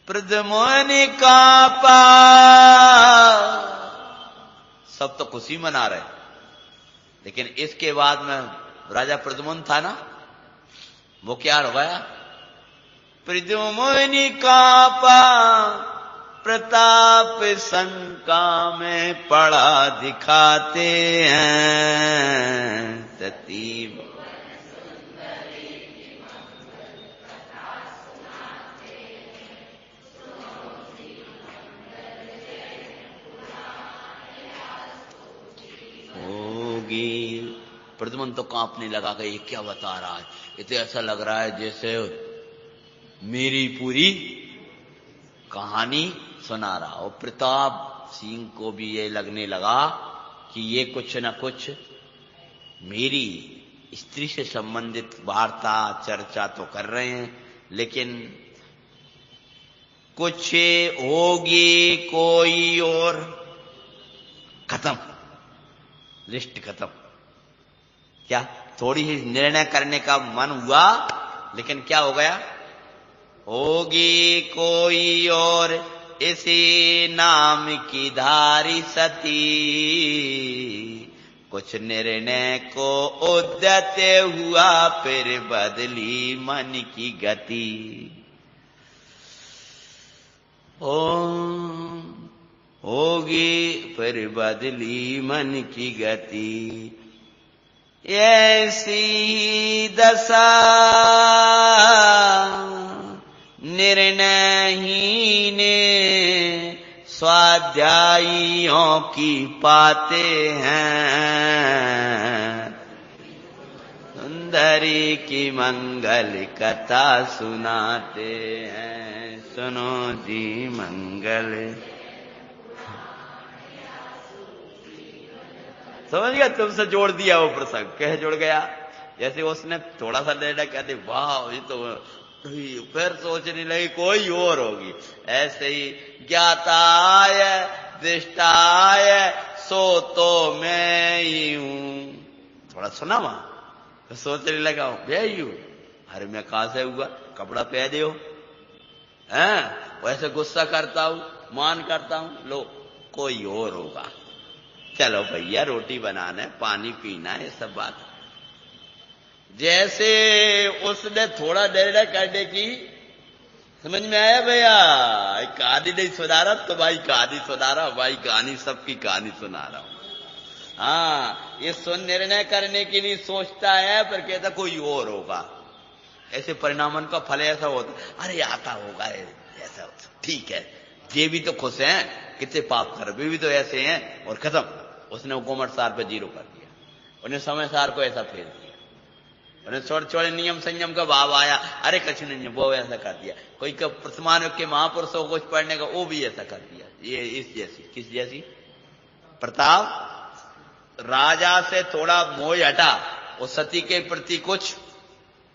प्रद्युम्न कांपा, सब तो खुशी मना रहे, लेकिन इसके बाद में राजा प्रद्युम्न था ना, वो क्या हो गया? प्रद्युम्न कांपा प्रताप शंका में पड़ा दिखाते हैं, सती होगी। प्रद्युम्न तो कांपने लगा कि ये क्या बता रहा है, इसे ऐसा लग रहा है जैसे मेरी पूरी कहानी सुना रहा हो। प्रताप सिंह को भी ये लगने लगा कि ये कुछ न कुछ मेरी स्त्री से संबंधित वार्ता चर्चा तो कर रहे हैं, लेकिन कुछ होगी कोई और। खत्म, लिस्ट खत्म। क्या थोड़ी ही निर्णय करने का मन हुआ, लेकिन क्या हो गया? होगी कोई और इसी नाम की धारी सती, कुछ निर्णय को उद्यत हुआ फिर बदली मन की गति। होगी फिर बदली मन की गति। ऐसी दशा निर्णयहीन स्वाध्यायियों की पाते हैं, सुंदरी की मंगल कथा सुनाते हैं। सुनो जी मंगल। समझ गया? तुमसे जोड़ दिया वो प्रसंग। कह जुड़ गया? जैसे उसने थोड़ा सा लेना कहते वाह ये तो, फिर सोचने लगी कोई और होगी। ऐसे ही ज्ञाताय दृष्टाय सो तो मैं ही हूं। थोड़ा सुना वहां, तो सोचने लगा मैं ही हूं। अरे मैं कहां से हुआ? कपड़ा पहने हो हैं? वैसे गुस्सा करता हूं, मान करता हूं, लो कोई और होगा। चलो भैया रोटी बनाना है, पानी पीना है, ये सब बात। जैसे उसने थोड़ा निर्णय करने की, समझ में आया भैया? कहानी नहीं सुना रहा तो भाई कहानी सुना रहा, भाई कहानी सबकी कहानी सुना रहा हूं। हाँ, ये सुन निर्णय करने के लिए सोचता है, पर कहता कोई और होगा। ऐसे परिणामन का फल ऐसा होता, अरे आता होगा ऐसा, ठीक है। ये भी तो खुश हैं, कितने पाप कर, वे भी तो ऐसे हैं, और खत्म। उसने हुकूमत सार पे 0 कर दिया, उन्हें समय सार को ऐसा फेर दिया, उन्हें छोटे छोटे नियम संयम का भाव आया, अरे कुछ नहीं वो ऐसा कर दिया। कोई का वर्तमान के महापुरुषों को पढ़ने का वो भी ऐसा कर दिया। ये इस जैसी, किस जैसी? प्रताप राजा से थोड़ा मोह हटा, वो सती के प्रति कुछ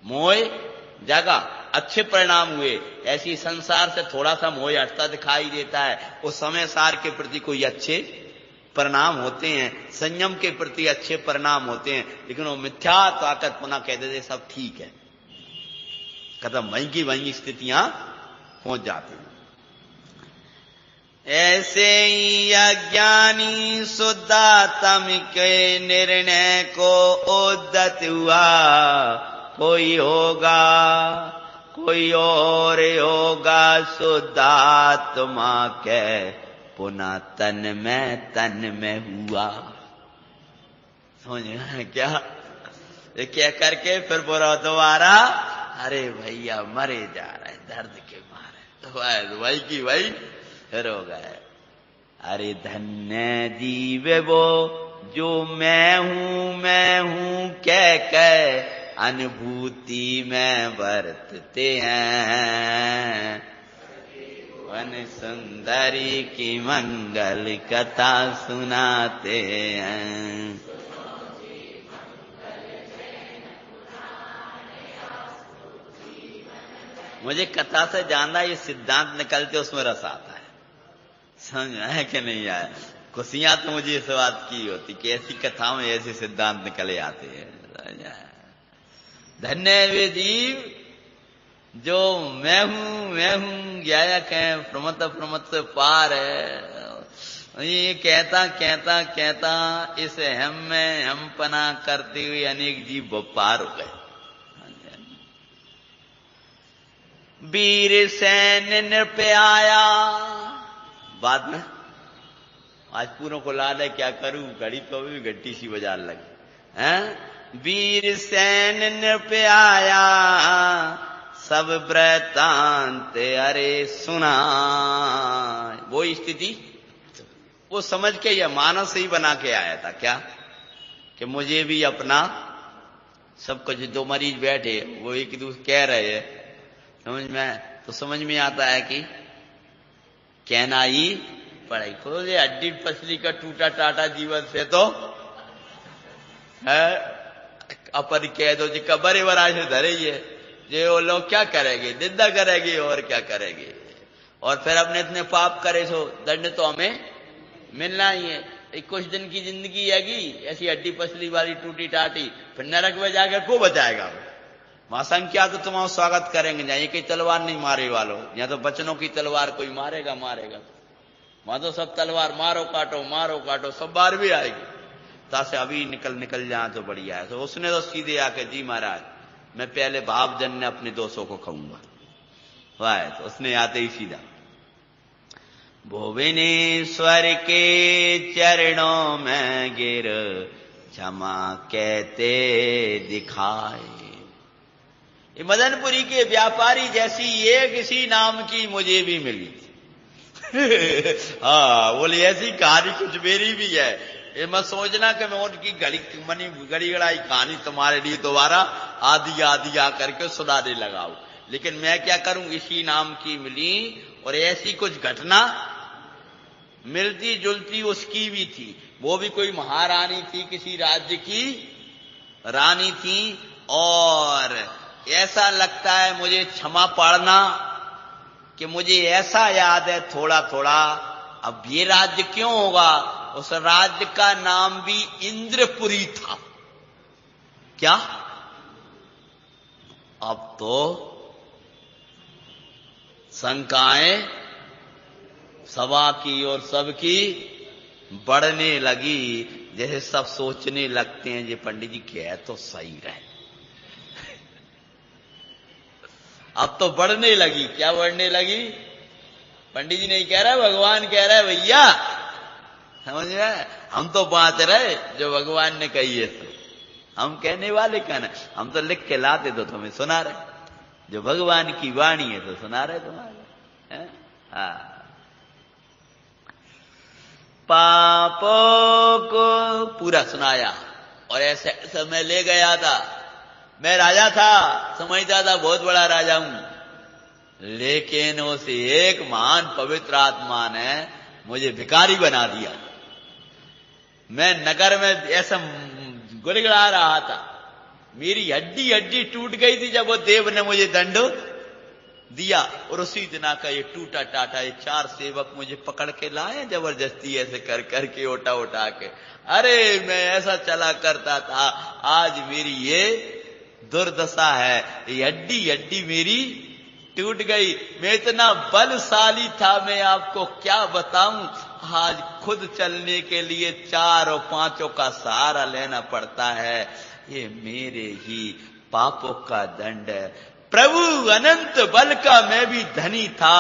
मोह जागा, अच्छे परिणाम हुए। ऐसी संसार से थोड़ा सा मोह हटता दिखाई देता है, उस समय सार के प्रति कोई अच्छे परिणाम होते हैं, संयम के प्रति अच्छे परिणाम होते हैं। लेकिन वो मिथ्या ताकत पुनः कह देते सब ठीक है, खत्म, वहीं की वहीं स्थितियां पहुंच जाती हैं। ऐसे ही अज्ञानी शुद्धात्म के निर्णय को उद्यत हुआ, कोई होगा कोई और होगा शुद्धात्मा के पुनः तन में हुआ। समझ में क्या? ये क्या करके फिर बुरा दोबारा, अरे भैया मरे जा रहे दर्द के मारे, तो वही की वही फिर हो गए। अरे धन्य जीव वो जो मैं हूं कह अनुभूति में बरतते हैं, वन सुंदरी की मंगल कथा सुनाते हैं। मुझे कथा से ज्यादा ये सिद्धांत निकलते उसमें रस आता है। समझ में आया कि नहीं आया? खुशियां तो मुझे इस बात की होती कि ऐसी कथा में ऐसे सिद्धांत निकले आते हैं। धन्य वे जीव जो मैं हूं ज्ञायक है, प्रमत से पार है। ये कहता इस हम में हम पना करते हुए अनेक जीव पार हो गए। वीर सैन नृप आया, बाद में आज पूरों को लाद है, क्या करूं, घड़ी तो भी घंटी सी बजार लगी हैं। वीर सैन नृप आया, सब वृतांत अरे सुना। वो स्थिति वो समझ के यह मानस ही बना के आया था क्या, कि मुझे भी अपना सब कुछ, दो मरीज बैठे वो एक दूसरे कह रहे हैं, समझ में, तो समझ में आता है कि कहना ही पड़ेगी। खोले हड्डी पसली का टूटा टाटा जीवन से तो है अपन कह दो जी कब्र वरा से धरे ही है, जो वो लोग क्या करेंगे, निंदा करेंगे और क्या करेंगे। और फिर अपने इतने पाप करे सो दंड तो हमें मिलना ही है। कुछ दिन की जिंदगी हैगी ऐसी हड्डी पसली वाली टूटी टाटी, फिर नरक में जाकर को बचाएगा। वहां संख्या तो तुम्हारा स्वागत करेंगे, यहाँ कहीं तलवार नहीं मारे वालों, यहाँ तो बचनों की तलवार कोई मारेगा मारेगा। वहां तो सब तलवार मारो काटो सब बार भी आएगी। तासे अभी निकल जाए तो बढ़िया है। तो उसने तो सीधे आके जी महाराज मैं पहले भाव जन्य अपने दोषों को खाऊंगा। वाह, तो उसने आते ही सीधा भुवनेश्वर के चरणों में गिर क्षमा कहते दिखाए। ये मदनपुरी के व्यापारी जैसी एक इसी नाम की मुझे भी मिली थी। हाँ बोले ऐसी कहानी कुछ मेरी भी है। ये मत सोचना कि मैं उनकी गड़ी गड़ाई कहानी तुम्हारे लिए दोबारा आधी आकर के सुनाने लगाऊं, लेकिन मैं क्या करूं, इसी नाम की मिली। और ऐसी कुछ घटना मिलती जुलती उसकी भी थी। वो भी कोई महारानी थी, किसी राज्य की रानी थी। और ऐसा लगता है मुझे क्षमा पड़ना कि मुझे ऐसा याद है थोड़ा थोड़ा, अब ये राज्य क्यों होगा, उस राज्य का नाम भी इंद्रपुरी था। क्या अब तो शंकाएं सभा की और सबकी बढ़ने लगी। जैसे सब सोचने लगते हैं ये पंडित जी कह तो सही रहे। अब तो बढ़ने लगी। क्या बढ़ने लगी? पंडित जी नहीं कह रहा, भगवान कह रहा है भैया, समझ रहे हैं, हम तो बात रहे जो भगवान ने कही है। तो हम कहने वाले कहना, हम तो लिख के लाते तो तुम्हें सुना रहे, जो भगवान की वाणी है तो सुना रहे तुम्हारे। हाँ, पापों को पूरा सुनाया। और ऐसे समय ले गया था, मैं राजा था, समझता था बहुत बड़ा राजा हूं, लेकिन उसे एक महान पवित्र आत्मा ने मुझे भिखारी बना दिया। मैं नगर में ऐसा गुड़गड़ा रहा था, मेरी हड्डी हड्डी टूट गई थी जब वो देव ने मुझे दंड दिया। और उसी दिन का ये टूटा टाटा ये 4 सेवक मुझे पकड़ के लाए जबरदस्ती ऐसे कर करके उठा के। अरे मैं ऐसा चला करता था, आज मेरी ये दुर्दशा है, ये हड्डी हड्डी मेरी टूट गई। मैं इतना बलशाली था, मैं आपको क्या बताऊं, आज खुद चलने के लिए 4 और 5 का सहारा लेना पड़ता है। ये मेरे ही पापों का दंड है। प्रभु अनंत बल का मैं भी धनी था,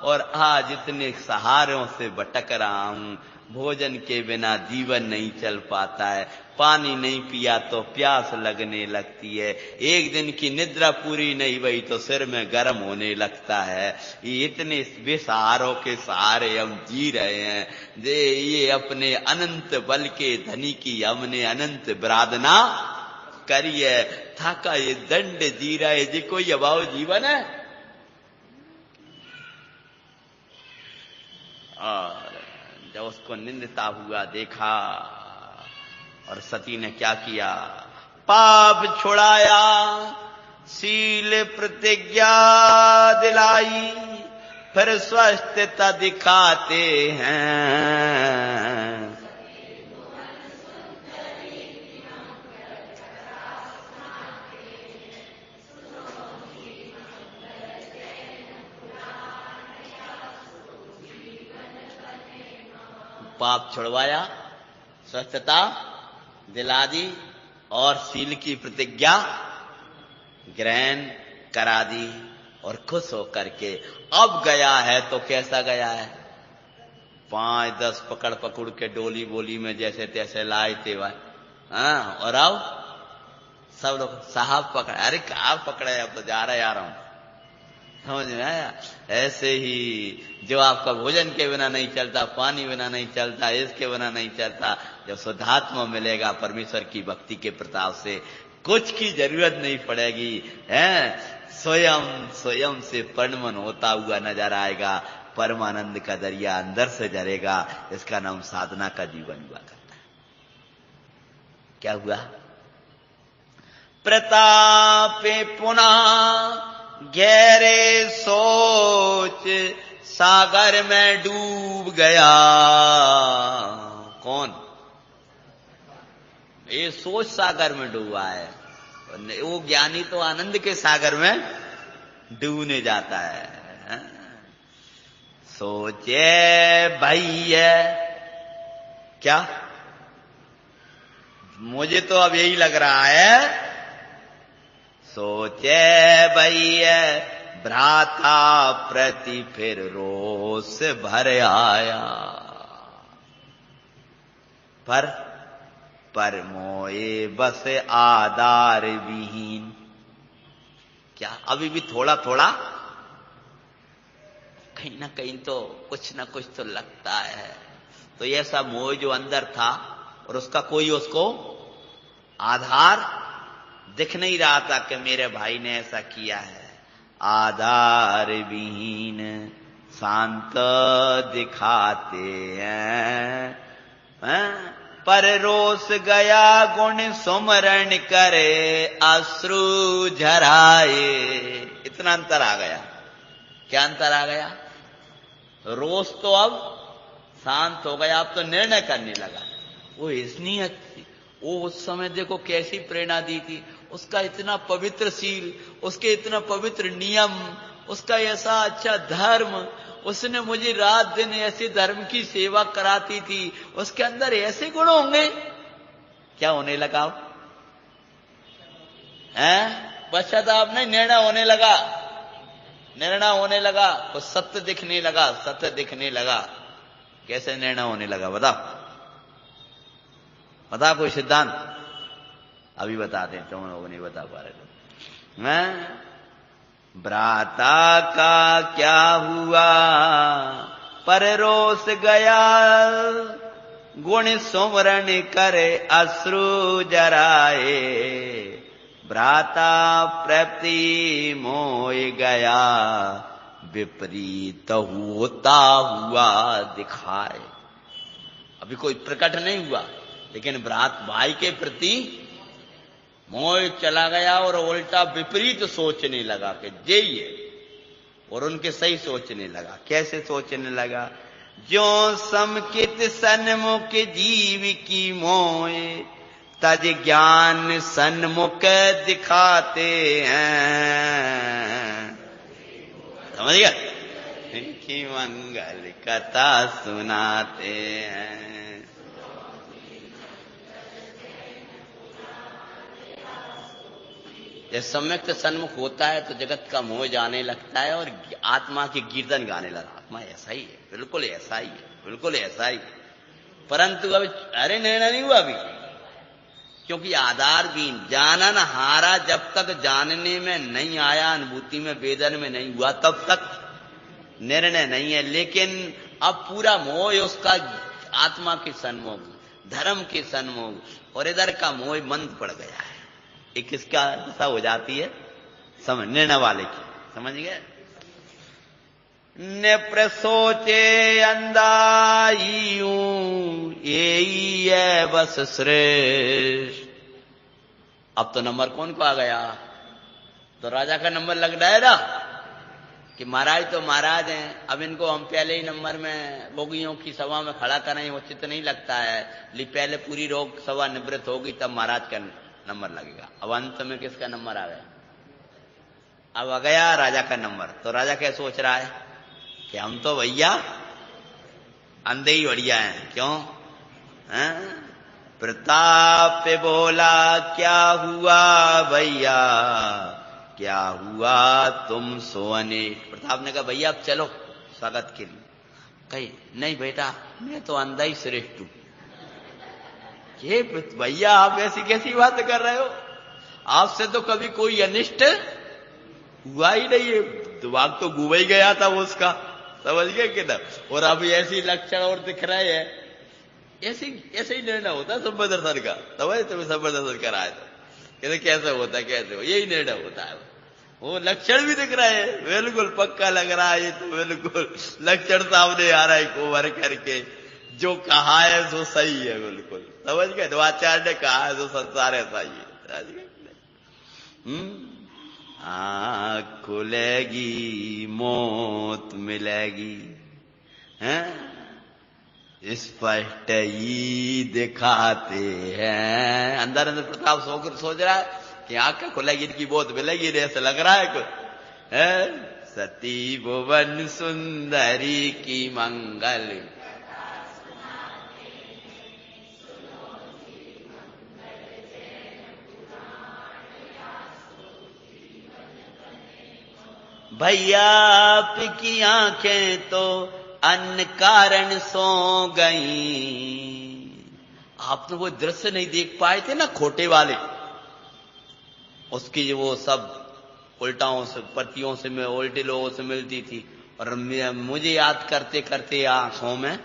और आज इतने सहारों से भटक रहा हूं। भोजन के बिना जीवन नहीं चल पाता है, पानी नहीं पिया तो प्यास लगने लगती है, एक दिन की निद्रा पूरी नहीं हुई तो सिर में गर्म होने लगता है। ये इतने बेसहारों के सहारे हम जी रहे हैं। ये अपने अनंत बल के धनी की हमने अनंत विराधना करी है। थाका ये दंड जी रहा है, जी कोई अभाव जीवन है। और जब उसको निंदता हुआ देखा, और सती ने क्या किया, पाप छुड़ाया, शील प्रतिज्ञा दिलाई, फिर स्वस्थता दिखाते हैं। पाप छुड़वाया, स्वस्थता दिला दी, और शील की प्रतिज्ञा ग्रहण करा दी। और खुश होकर के अब गया है तो कैसा गया है, 5-10 पकड़ के डोली बोली में जैसे तैसे लाए थे भाई। हाँ, और आओ सब लोग साहब पकड़े, अरे कहाँ पकड़े, अब तो जा रहा हूं। समझ में आया? ऐसे ही जो आपका भोजन के बिना नहीं चलता, पानी बिना नहीं चलता, इसके बिना नहीं चलता, जब शुद्धात्मा मिलेगा परमेश्वर की भक्ति के प्रताप से, कुछ की जरूरत नहीं पड़ेगी। स्वयं से परिणमन होता हुआ नजर आएगा। परमानंद का दरिया अंदर से झरेगा। इसका नाम साधना का जीवन हुआ करता है। क्या हुआ? प्रतापे पुनः गहरे सोच सागर में डूब गया। कौन? ये सोच सागर में डूबा है। वो ज्ञानी तो आनंद के सागर में डूबने जाता है। सोचे भैया, क्या? मुझे तो अब यही लग रहा है, सोचे भैया भ्राता प्रति फिर रोष भर आया। पर मोए बस आधार विहीन। क्या अभी भी थोड़ा थोड़ा कहीं ना कहीं तो कुछ ना कुछ तो लगता है। तो ये सब मोह जो अंदर था और उसका कोई उसको आधार दिख नहीं रहा था कि मेरे भाई ने ऐसा किया है। आधार विहीन शांत दिखाते हैं, पर रोष गया गुण सुमरण करे अश्रु झराए। इतना अंतर आ गया। क्या अंतर आ गया? रोष तो अब शांत हो गया, अब तो निर्णय करने लगा। वो इतनी अच्छी, वो उस समय देखो कैसी प्रेरणा दी थी। उसका इतना पवित्र शील, उसके इतना पवित्र नियम, उसका ऐसा अच्छा धर्म, उसने मुझे रात दिन ऐसे धर्म की सेवा कराती थी। उसके अंदर ऐसे गुण होंगे। क्या होने लगा? हैं? पश्चाताप नहीं, निर्णय होने लगा। निर्णय होने लगा तो सत्य दिखने लगा, सत्य दिखने लगा। कैसे निर्णय होने लगा बताओ? बता कोई सिद्धांत? अभी बताते हैं, तुम लोग नहीं बता पा रहे। मैं भ्राता का क्या हुआ पर रोष गया गुण सुमरण करे अश्रु जराए। भ्राता प्रति मोह गया विपरीत होता हुआ दिखाए। अभी कोई प्रकट नहीं हुआ, लेकिन भाई के प्रति मोह चला गया और उल्टा विपरीत सोचने लगा कि यही है, और उनके सही सोचने लगा। कैसे सोचने लगा? जो समकित सन्मुख जीव की मोह तज ज्ञान सन्मुख दिखाते हैं। समझ गया? इनकी मंगल कथा सुनाते हैं। जब सम्यक सन्मुख होता है तो जगत का मोह जाने लगता है और आत्मा की कीर्तन गाने लगा। आत्मा ऐसा ही है, बिल्कुल ऐसा ही है, बिल्कुल ऐसा ही। परंतु अभी अरे निर्णय नहीं हुआ अभी, क्योंकि आधार भी जानन हारा जब तक जानने में नहीं आया, अनुभूति में वेदन में नहीं हुआ, तब तक निर्णय नहीं है। लेकिन अब पूरा मोह उसका आत्मा के सन्मुख, धर्म के सन्मुख, और इधर का मोह मंद पड़ गया है। एक किसका दशा हो जाती है? समझने न वाले की। समझ गए? निप्र सोचे अंधाइयूं यही है बस श्रेष्ठ। अब तो नंबर कौन को आ गया? तो राजा का नंबर लग डायरा कि महाराज तो महाराज हैं, अब इनको हम पहले ही नंबर में रोगियों की सभा में खड़ा करें, उचित नहीं लगता है। लेकिन पहले पूरी रोग सभा निवृत्त होगी तब महाराज का नंबर लगेगा। अब अंत में किसका नंबर आ गया? अब आ गया राजा का नंबर। तो राजा क्या सोच रहा है कि हम तो भैया अंधे ही बढ़िया हैं। क्यों? प्रताप बोला क्या हुआ भैया, क्या हुआ तुम सोने। प्रताप ने कहा भैया अब चलो स्वागत के लिए। कही नहीं बेटा, मैं तो अंधा ही श्रेष्ठ हूं। ये भैया आप ऐसी कैसी बात कर रहे हो? आपसे तो कभी कोई अनिष्ट हुआ ही नहीं है। दिमाग तो घूम ही गया था वो उसका। समझ गए कि ना? और अभी ऐसी लक्षण और दिख रहे हैं। ऐसे ही निर्णय होता है सभ्य दर्शन का। समझ? तुम्हें सभ्य दर्शन कराए तो कहते कैसे होता है, कैसे हो, यही निर्णय होता है। वो लक्षण भी दिख रहे हैं, बिल्कुल पक्का लग रहा है, ये तो बिल्कुल लक्षण सामने आ रहा है कोवर करके। जो कहा है सो सही है, बिल्कुल समझ गए। द्वाचार्य ने कहा है तो संसार ऐसा ही है। आँख खुलेगी मौत मिलेगी, हैं स्पष्ट ही दिखाते हैं। अंदर अंदर प्रताप सोच रहा है कि आंखें खुलेगी, इनकी मौत मिलेगी, ऐसा लग रहा है कुछ है। सती भुवन सुंदरी की मंगल, भैया आपकी आंखें तो अन्न कारण सो गई। आप तो वो दृश्य नहीं देख पाए थे ना खोटे वाले, उसकी वो सब उल्टाओं से पतियों से में उल्टे लोगों से मिलती थी, और मुझे याद करते करते आंखों में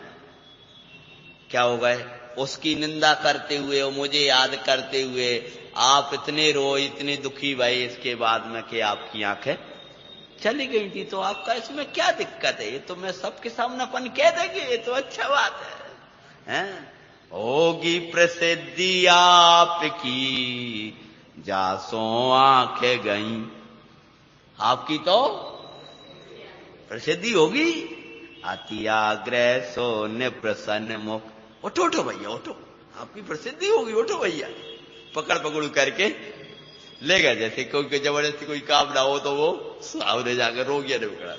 क्या हो गए, उसकी निंदा करते हुए और मुझे याद करते हुए आप इतने रोए, इतने दुखी भये इसके बाद में कि आपकी आंखें चली गई थी। तो आपका इसमें क्या दिक्कत है? ये तो मैं सबके सामने अपन कह देंगे, ये तो अच्छा बात है। होगी प्रसिद्धि आपकी जासो आंखें गई, आपकी तो प्रसिद्धि होगी। अति आग्रह सो निप्रसन्न मुख, उठो उठो भैया उठो, आपकी प्रसिद्धि होगी, उठो भैया। पकड़ पकड़ करके ले गए, जैसे कोई जबरदस्ती कोई काम ना हो तो वो सामने जाकर रो गया निपकड़ा।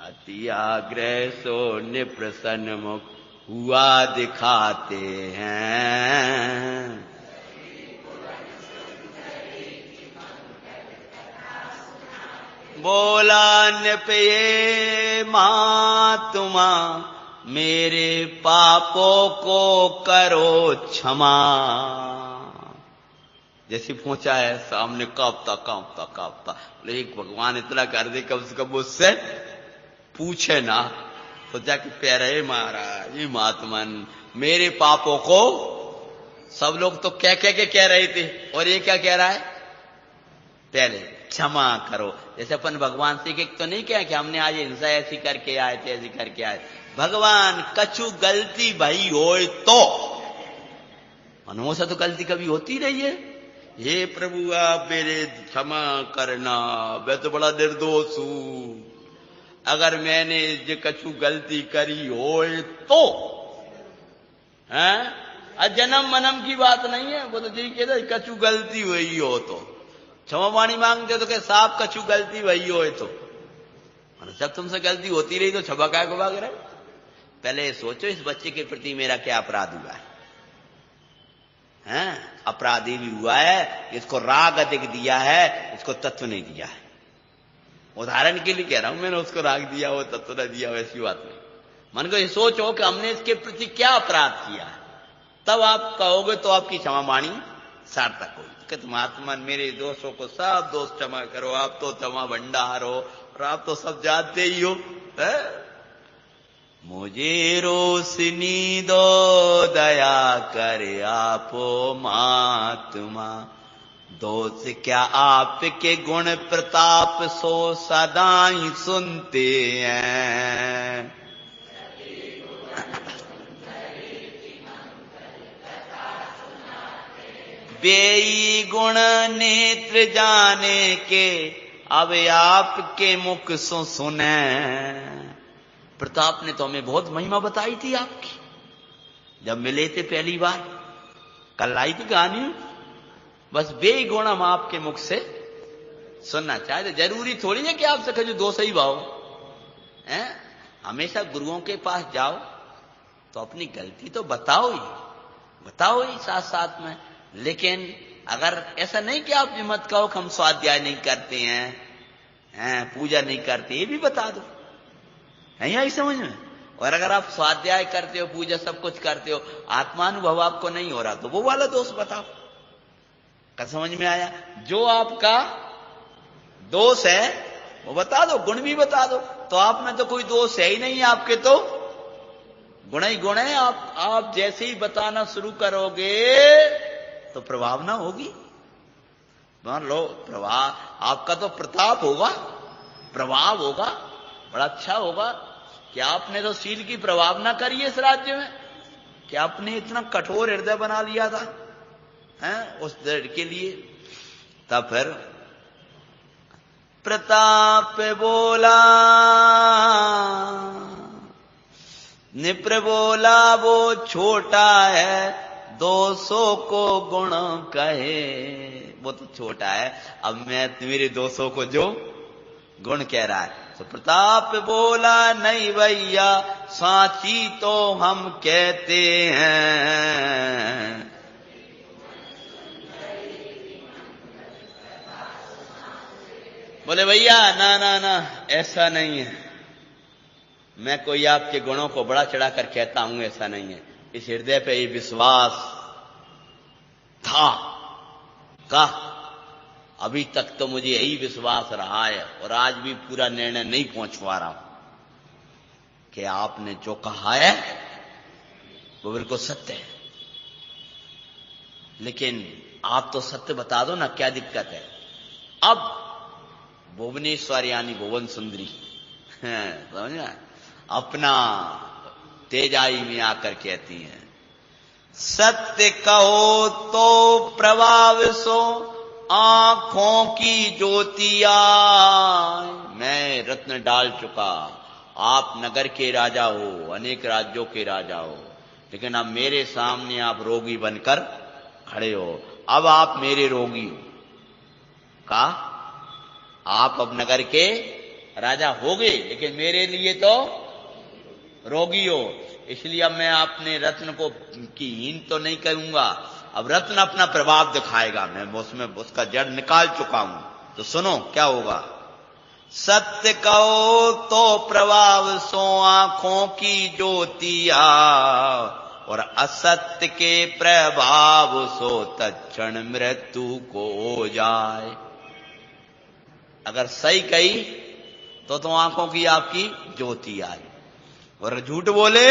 अति आग्रह सो निप्रसन्न मुख हुआ दिखाते हैं, बोला नृप ये महात्मा मेरे पापों को करो क्षमा। जैसे पहुंचा है सामने कांपता कांपता कांपता, लेकिन भगवान इतना कर दे कम से कम मुझसे पूछे ना, तो जाके पैरे महाराज ये महात्मन मेरे पापों को, सब लोग तो कह कह रहे थे, और ये क्या कह रहा है, पहले क्षमा करो। जैसे अपन भगवान से तो नहीं कहे कि हमने आज हिंसा ऐसी करके आए थे, ऐसी करके आए। भगवान कछु गलती भाई हो तो, मनुष्य से तो गलती कभी होती नहीं है। हे प्रभु आप मेरे क्षमा करना, मैं तो बड़ा निर्दोष हूं, अगर मैंने जो कछु गलती करी हो तो, हैं जन्म मनम की बात नहीं है, वो तो जी कहते कछु गलती हुई हो तो क्षमा पानी मांगते तो क्या साफ कछु गलती वही हो तो, जब तुमसे गलती होती रही तो क्षमा काय को मांग रहे? पहले सोचो इस बच्चे के प्रति मेरा क्या अपराध हुआ है, हैं? अपराधी भी हुआ है, इसको राग अधिक दिया है, इसको तत्व नहीं दिया है। उदाहरण के लिए कह रहा हूं, मैंने उसको राग दिया हो तत्व न दिया हो ऐसी बात नहीं। मन को ये सोचो कि हमने इसके प्रति क्या अपराध किया है, तब आप कहोगे तो आपकी क्षमा वाणी सार्थक होगी। कि महात्मा मेरे दोषों को सब दोष क्षमा करो, आप तो क्षमा भंडार हो और आप तो सब जानते ही हो। मुझे रोशनी दो दया करे आपो महात्मा, दोष क्या आपके गुण प्रताप सो सदा ही सुनते हैं। बेई गुण नेत्र जाने के अब आपके मुख सो सुने। प्रताप ने तो हमें बहुत महिमा बताई थी आपकी, जब मिले थे पहली बार, कल आई थी कहानी। बस बेगुण हम आपके मुख से सुनना चाहते। जरूरी थोड़ी है कि आपसे कभी दो सही भाव हैं। हमेशा गुरुओं के पास जाओ तो अपनी गलती तो बताओ ही साथ साथ में। लेकिन अगर ऐसा नहीं कि आप मत कहो कि हम स्वाध्याय नहीं करते हैं, पूजा नहीं करते, ये भी बता दो, नहीं आई समझ में। और अगर आप स्वाध्याय करते हो, पूजा सब कुछ करते हो, आत्मानुभव आपको नहीं हो रहा, तो वो वाला दोष बताओ। क्या समझ में आया? जो आपका दोष है वो बता दो, गुण भी बता दो। तो आप में तो कोई दोष है ही नहीं, आपके तो गुण ही गुण है। आप जैसे ही बताना शुरू करोगे तो प्रभावना होगी। मान लो प्रभाव आपका तो प्रताप होगा, प्रभाव होगा, बड़ा अच्छा होगा कि आपने तो शील की प्रभाव ना करी इस राज्य में, कि आपने इतना कठोर हृदय बना लिया था हैं उस दृढ़ के लिए। तब फिर प्रताप बोला, निप्र बोला वो छोटा है 200 को गुण कहे। वो तो छोटा है, अब मैं मेरे 200 को जो गुण कह रहा है। तो प्रताप बोला नहीं भैया सांची तो हम कहते हैं। बोले भैया ना ना ना ऐसा नहीं है, मैं कोई आपके गुणों को बड़ा चढ़ा कर कहता हूं, ऐसा नहीं है। इस हृदय पे ये विश्वास था का अभी तक तो मुझे यही विश्वास रहा है और आज भी पूरा निर्णय नहीं पहुंच पा रहा हूं कि आपने जो कहा है वो बिल्कुल सत्य है। लेकिन आप तो सत्य बता दो ना, क्या दिक्कत है। अब भुवनेश्वर यानी भुवन सुंदरी समझना, अपना तेजाई में आकर कहती हैं, सत्य कहो तो प्रभाव सो आंखों की ज्योतिया। मैं रत्न डाल चुका, आप नगर के राजा हो, अनेक राज्यों के राजा हो, लेकिन अब मेरे सामने आप रोगी बनकर खड़े हो। अब आप मेरे रोगी हो का, आप अब नगर के राजा हो गए लेकिन मेरे लिए तो रोगी हो। इसलिए अब मैं अपने रत्न को की हीन तो नहीं करूंगा, अब रत्न अपना प्रभाव दिखाएगा, मैं उसमें उसका जड़ निकाल चुका हूं। तो सुनो क्या होगा, सत्य कहो तो प्रभाव सो आंखों की ज्योतिया, और असत्य के प्रभाव सो तत्क्षण मृत्यु को हो जाए। अगर सही कही तो आंखों की आपकी ज्योति आई, और झूठ बोले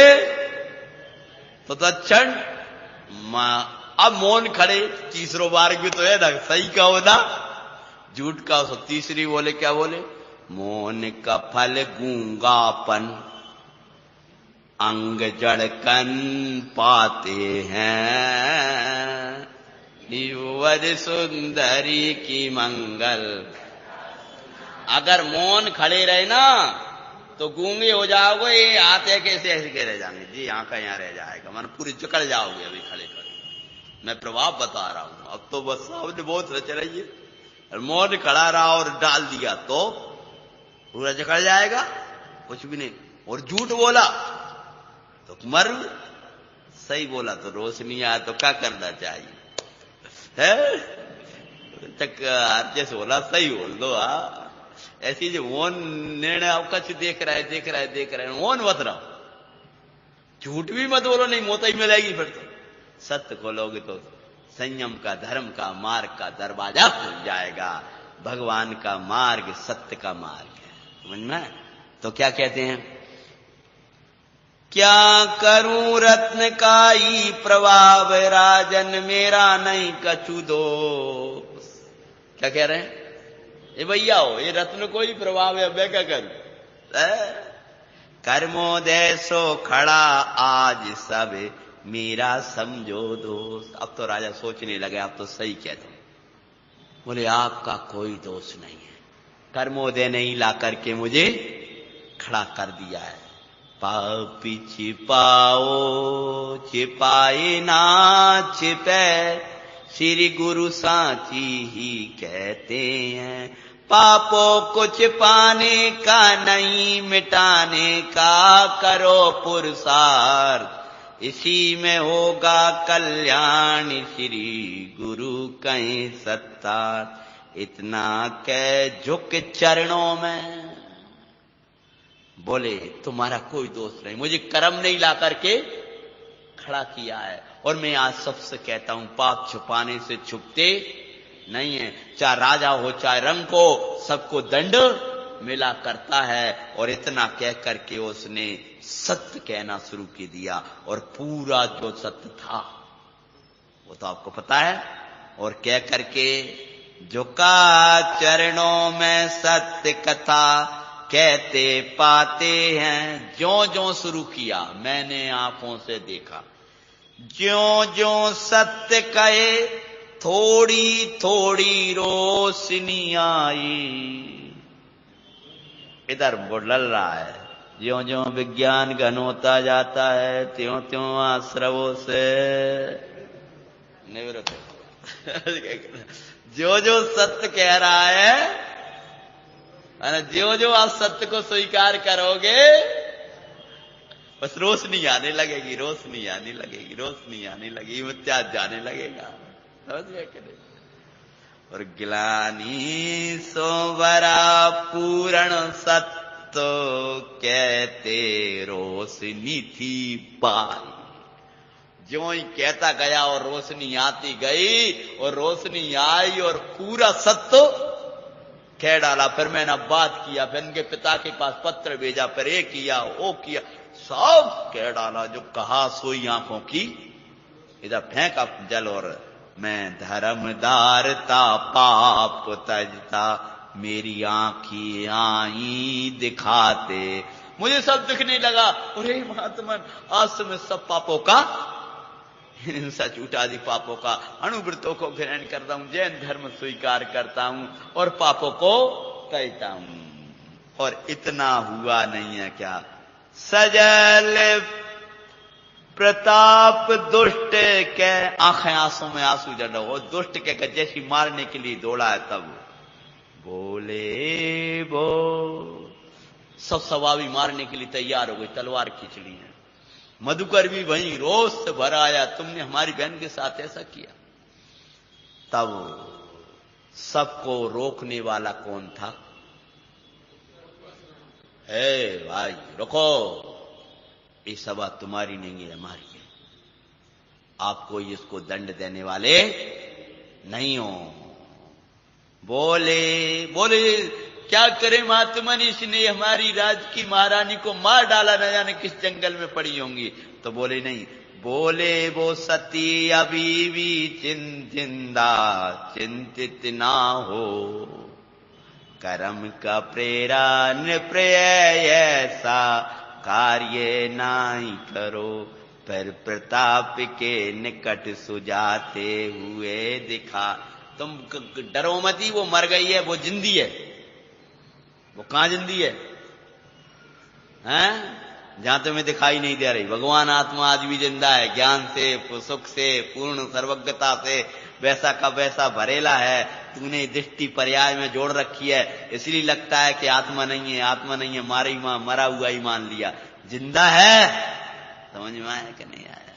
तो तत्क्षण अब मौन खड़े। तीसरो बार भी तो है ना, सही कहो ना झूठ का। तीसरी बोले क्या बोले, मौन का फल गूंगापन अंग जड़कन पाते हैं, वर सुंदरी की मंगल। अगर मौन खड़े रहे ना तो गूंगे हो जाओगे, ये आते कैसे ऐसे के रह जाएंगे जी, आंखा यहां रह जाएगा, मन पूरी जकड़ जाओगे अभी खड़े खड़े। मैं प्रभाव बता रहा हूं, अब तो बस सामने बहुत रच रही है, और मौन खड़ा रहा और डाल दिया तो पूरा जकड़ जाएगा, कुछ भी नहीं। और झूठ बोला तो मर, सही बोला तो रोशनी आया। तो क्या करना चाहिए है, तक जैसे बोला सही बोल दो। ऐसी जो मौन निर्णय आपका देख रहा है मौन मत रहो, झूठ भी मत बोलो, नहीं मोता ही मिलेगी फिर तो। सत्य खोलोगे तो संयम का, धर्म का मार्ग का दरवाजा खुल जाएगा। भगवान का मार्ग सत्य का मार्ग है, समझ में। तो क्या कहते हैं, क्या करूं रत्न का ही प्रभाव राजन मेरा नहीं कछु दोष। क्या कह रहे हैं, ये भैया हो, ये रत्न को ही प्रभाव है, मैं क्या करूं। कर्मोदय सो खड़ा आज सब मेरा समझो दोष। अब तो राजा सोचने लगे, आप तो सही कहते हैं। बोले आपका कोई दोष नहीं है, कर्मोदय नहीं ला करके मुझे खड़ा कर दिया है। पापी छिपाओ छिपाए ना छिपे, श्री गुरु सांची ही कहते हैं। पापों को छिपाने का नहीं मिटाने का करो पुरुषार्थ, इसी में होगा कल्याण श्री गुरु कहीं सत्तार्थ। इतना कह झुक चरणों में, बोले तुम्हारा कोई दोष नहीं, मुझे कर्म नहीं ला करके खड़ा किया है। और मैं आज सबसे कहता हूं, पाप छुपाने से छुपते नहीं है। चाहे राजा हो चाहे रंग को, सबको दंड मिला करता है। और इतना कह करके उसने सत्य कहना शुरू कर दिया, और पूरा जो सत्य था वो तो आपको पता है। और कह करके झुका चरणों में सत्य कथा कहते पाते हैं। ज्यों ज्यों शुरू किया मैंने आंखों से देखा, ज्यों ज्यों सत्य कहे थोड़ी थोड़ी रोशनी आई। इधर बुढ़ल रहा है, ज्यों ज्यों विज्ञान घन होता जाता है त्यों त्यों आश्रवों से निवृत्त। जो जो सत्य कह रहा है, जो जो आप सत्य को स्वीकार करोगे बस रोशनी आने लगेगी, रोशनी आने लगेगी, रोशनी आने लगेगी, इम्तियाज जाने लगेगा। समझ गए कि नहीं? और ग्लानि सो बरा पूर्ण सत्य कहते रोशनी थी पाई। ज्यों ही कहता गया और रोशनी आती गई, और रोशनी आई और पूरा सत्य कह डाला। फिर मैंने बात किया, फिर इनके पिता के पास पत्र भेजा, फिर ये किया वो किया, सब कह डाला। जो कहा सोई आंखों की इधर फेंका जल। और मैं धर्मदारता पाप तजता मेरी आंखी आई दिखाते। मुझे सब दिखने लगा, अरे महात्मा आज से मैं सब पापों का हिंसा छूटादि पापों का अणुव्रतों को ग्रहण करता हूं, जैन धर्म स्वीकार करता हूं और पापों को कहता हूं। और इतना हुआ नहीं है क्या? सजल प्रताप दुष्ट के आंखें आंसू में आंसू जड़ हो, दुष्ट के जैसी मारने के लिए दौड़ा है। तब बोले वो सब सवावी मारने के लिए तैयार हो गई, तलवार खींच ली है। मधुकर भी वहीं रोष से भर आया, तुमने हमारी बहन के साथ ऐसा किया। तब सबको रोकने वाला कौन था? भाई रुको, ये सभा तुम्हारी नहीं है, हमारी है। आप कोई इसको दंड देने वाले नहीं हो। बोले क्या करे महात्मा ने, इसने हमारी राज की महारानी को मार डाला, न जाने किस जंगल में पड़ी होंगी। तो बोले नहीं, बोले वो सती अभी भी जिंदा चिंतित ना हो, कर्म का प्रेरण प्रेय ऐसा कार्य नाई करो, पर प्रताप के निकट सुजाते हुए दिखा। तुम डरो मती, वो मर गई है, वो जिंदी है। वो कहां जिंदी है? हैं? जहां तुम्हें दिखाई नहीं दे रही। भगवान आत्मा आज भी जिंदा है, ज्ञान से, सुख से, पूर्ण सर्वज्ञता से, वैसा का वैसा भरेला है। तूने दृष्टि पर्याय में जोड़ रखी है, इसलिए लगता है कि आत्मा नहीं है, आत्मा नहीं है, मरा हुआ ही मान लिया। जिंदा है, समझ में आया कि नहीं आया?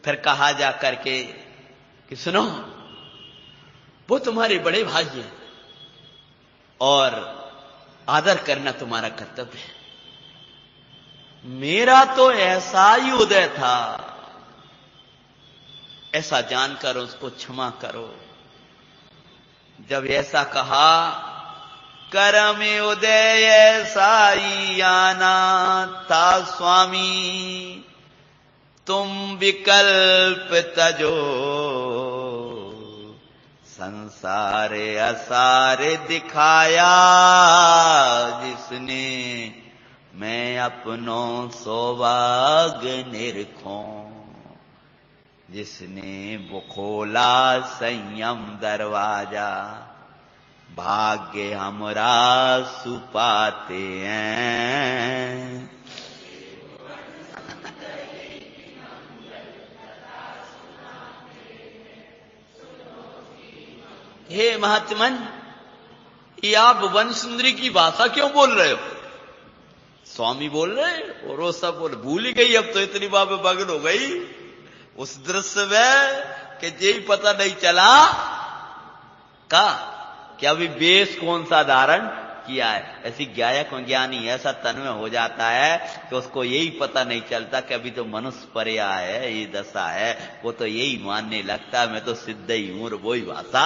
फिर कहा जा करके कि सुनो, वो तुम्हारे बड़े भाई हैं और आदर करना तुम्हारा कर्तव्य है। मेरा तो ऐसा ही उदय था, ऐसा जानकर उसको क्षमा करो। जब ऐसा कहा, कर्म उदय ऐसा ही आना था स्वामी, तुम विकल्प तजो, संसार असार दिखाया जिसने, मैं अपनों सौभाग निरखों, जिसने वो खोला संयम दरवाजा, भाग्य हमरा सुपाते हैं। हे महात्मन, ये आप वन सुंदरी की भाषा क्यों बोल रहे हो? स्वामी बोल रहे और वो सब बोल, भूल ही गई, अब तो इतनी बार मगन हो गई उस दृश्य में कि यही पता नहीं चला कि अभी वेश कौन सा धारण किया है। ऐसी गायक ज्ञानी ऐसा तन में हो जाता है कि उसको यही पता नहीं चलता कि अभी तो मनुष्य पर्या है, ये दशा है। वो तो यही मानने लगता है मैं तो सिद्ध ही हूं, वो ही भाषा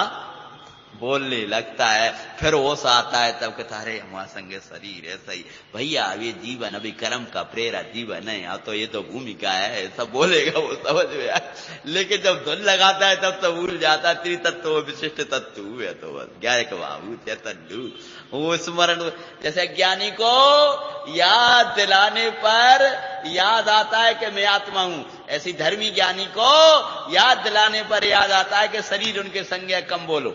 बोलने लगता है, फिर होश आता है, तब कहता अरे हमारा संगे शरीर है सही भैया, अब ये जीवन अभी कर्म का प्रेरा जीवन है, अब तो ये तो भूमिका है, सब बोलेगा वो समझ में आए। लेकिन जब धुन लगाता है तब तो भूल जाता है त्रितत्व विशिष्ट तत्व है, तो बस ज्ञायक बाबू चैतन्य वो स्मरण। जैसे ज्ञानी को याद दिलाने पर याद आता है कि मैं आत्मा हूं, ऐसी धर्मी ज्ञानी को याद दिलाने पर याद आता है कि शरीर उनके संग कम बोलो।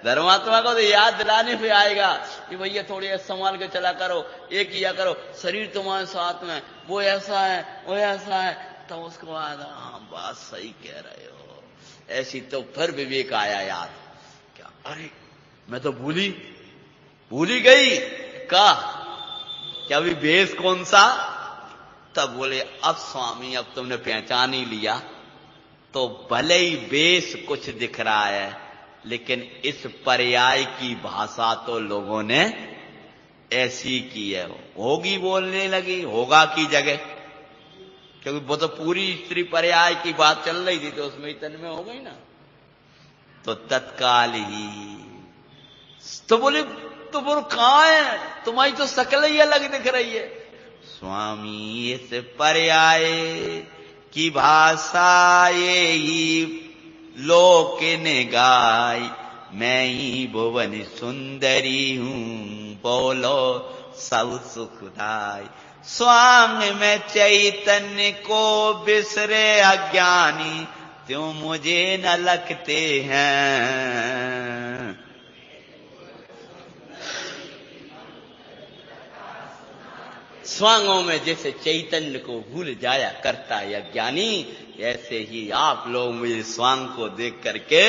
धर्मात्मा को तो याद दिलाने पे आएगा कि भैया थोड़ी संभाल के चला करो, ये किया करो, शरीर तुम्हारे साथ में, वो ऐसा है वो ऐसा है, तो उसके बाद हाँ बात सही कह रहे हो, ऐसी तो फिर विवेक आया याद, क्या अरे मैं तो भूली गई का क्या अभी बेस कौन सा। तब बोले अब स्वामी अब तुमने पहचान ही लिया, तो भले ही बेस कुछ दिख रहा है, लेकिन इस पर्याय की भाषा तो लोगों ने ऐसी की है, होगी बोलने लगी, होगा की जगह, क्योंकि वो तो पूरी स्त्री पर्याय की बात चल रही थी, तो उसमें इतने में हो गई ना, तो तत्काल ही तो बोले कहां है, तुम्हारी तो शकल ही अलग दिख रही है। स्वामी इस पर्याय की भाषा ये ही लोक ने गाई, मैं ही भुवन सुंदरी हूं, बोलो सब सुखदाई। स्वांग में चैतन्य को बिसरे अज्ञानी, त्यों मुझे न लगते हैं। स्वांगों में जैसे चैतन्य को भूल जाया करता है अज्ञानी, ऐसे ही आप लोग मुझे स्वांग को देख करके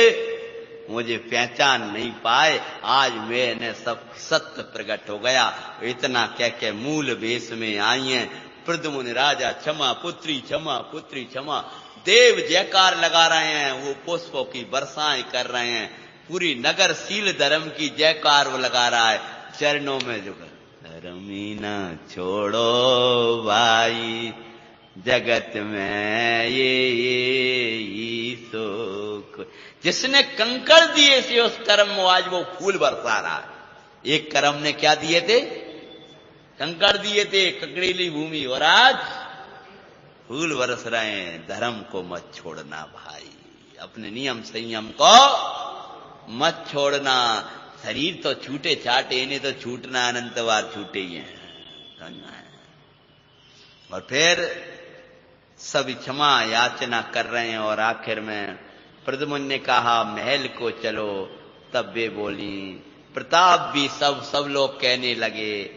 मुझे पहचान नहीं पाए। आज मैंने सब सत्य प्रकट हो गया। इतना कह के मूल वेश में आई हैं। प्रद्युम्न राजा क्षमा पुत्री क्षमा पुत्री क्षमा, देव जयकार लगा रहे हैं, वो पुष्पों की वर्षाएं कर रहे हैं, पूरी नगर शील धर्म की जयकार वो लगा रहा है, चरणों में झुक धर्मी न छोड़ो भाई, जगत में ये सुख। जिसने कंकड़ दिए से उस कर्म में आज वो फूल बरसा रहा है। एक कर्म ने क्या दिए थे? कंकड़ दिए थे, ककड़ीली भूमि, और आज फूल बरस रहे हैं। धर्म को मत छोड़ना भाई, अपने नियम संयम को मत छोड़ना। शरीर तो छूटे छाटे, इन्हें तो छूटना अनंत बार छूटे ही हैं। और फिर सभी क्षमा याचना कर रहे हैं। और आखिर में प्रद्युम्न ने कहा महल को चलो, तब वे बोली। प्रताप भी सब लोग कहने लगे।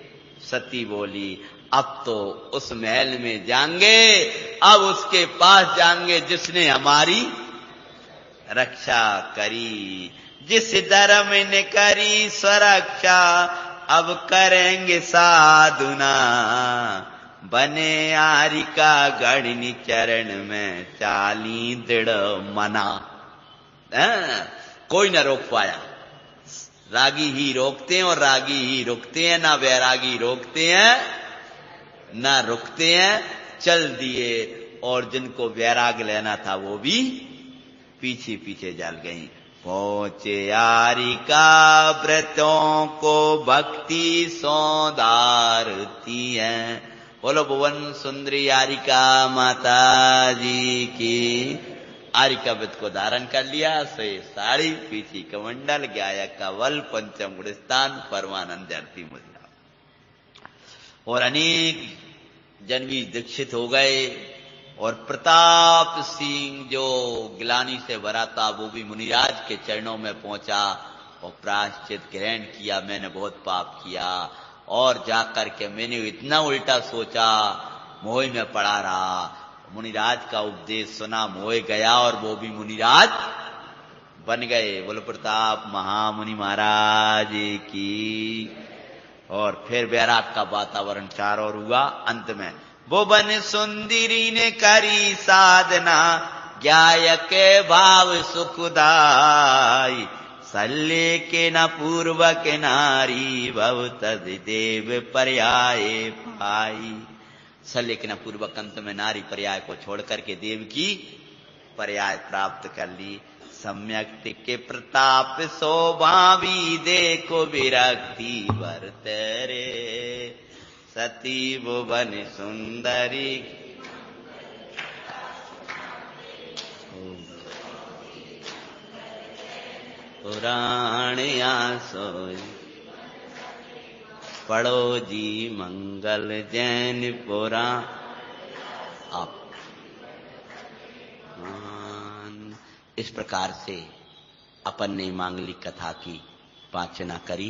सती बोली अब तो उस महल में जाएंगे, अब उसके पास जाएंगे जिसने हमारी रक्षा करी, जिस धर्म ने करी सुरक्षा, अब करेंगे साधुना। बने आरी का गढ़नी चरण में, चाली दृढ़ मना। कोई न रोक पाया। रागी ही रोकते हैं और रागी ही रुकते हैं, ना वैरागी रोकते हैं ना रुकते हैं। चल दिए, और जिनको वैराग लेना था वो भी पीछे पीछे चल गई। पहुंचे आरी का व्रतों को भक्ति सौंदारती है। बोलो भुवन सुंदरी आरिका माता जी की। आरिका व्रत को धारण कर लिया, से साड़ी, पीछी कमंडल, गायक का वल, पंचम गुणस्थान, परमानंद आरती मुद्रा। और अनेक जन भी दीक्षित हो गए। और प्रताप सिंह जो गिलानी से भरा था, वो भी मुनिराज के चरणों में पहुंचा और प्रायश्चित ग्रहण किया। मैंने बहुत पाप किया, और जाकर के मैंने इतना उल्टा सोचा, मोह में पड़ा रहा। मुनिराज का उपदेश सुना, मोह गया, और वो भी मुनिराज बन गए। बोलो प्रताप महामुनि महाराज की। और फिर वैराग का वातावरण चारों ओर हुआ। अंत में भुवन सुंदरी ने करी साधना, ज्ञायक भाव सुखदाई। सल्ले के न पूर्व के नारी, भव तद देव पर्याय पाई। सल्ले के न पूर्वक अंत में नारी पर्याय को छोड़ करके देव की पर्याय प्राप्त कर ली। सम्यक के प्रताप शोभावी देखो विरक्ति बरतरे सती भुवन सुंदरी पुराण सोई पढ़ो जी मंगल जैन पुराण। आप इस प्रकार से अपन ने मांगलिक कथा की वाचना करी।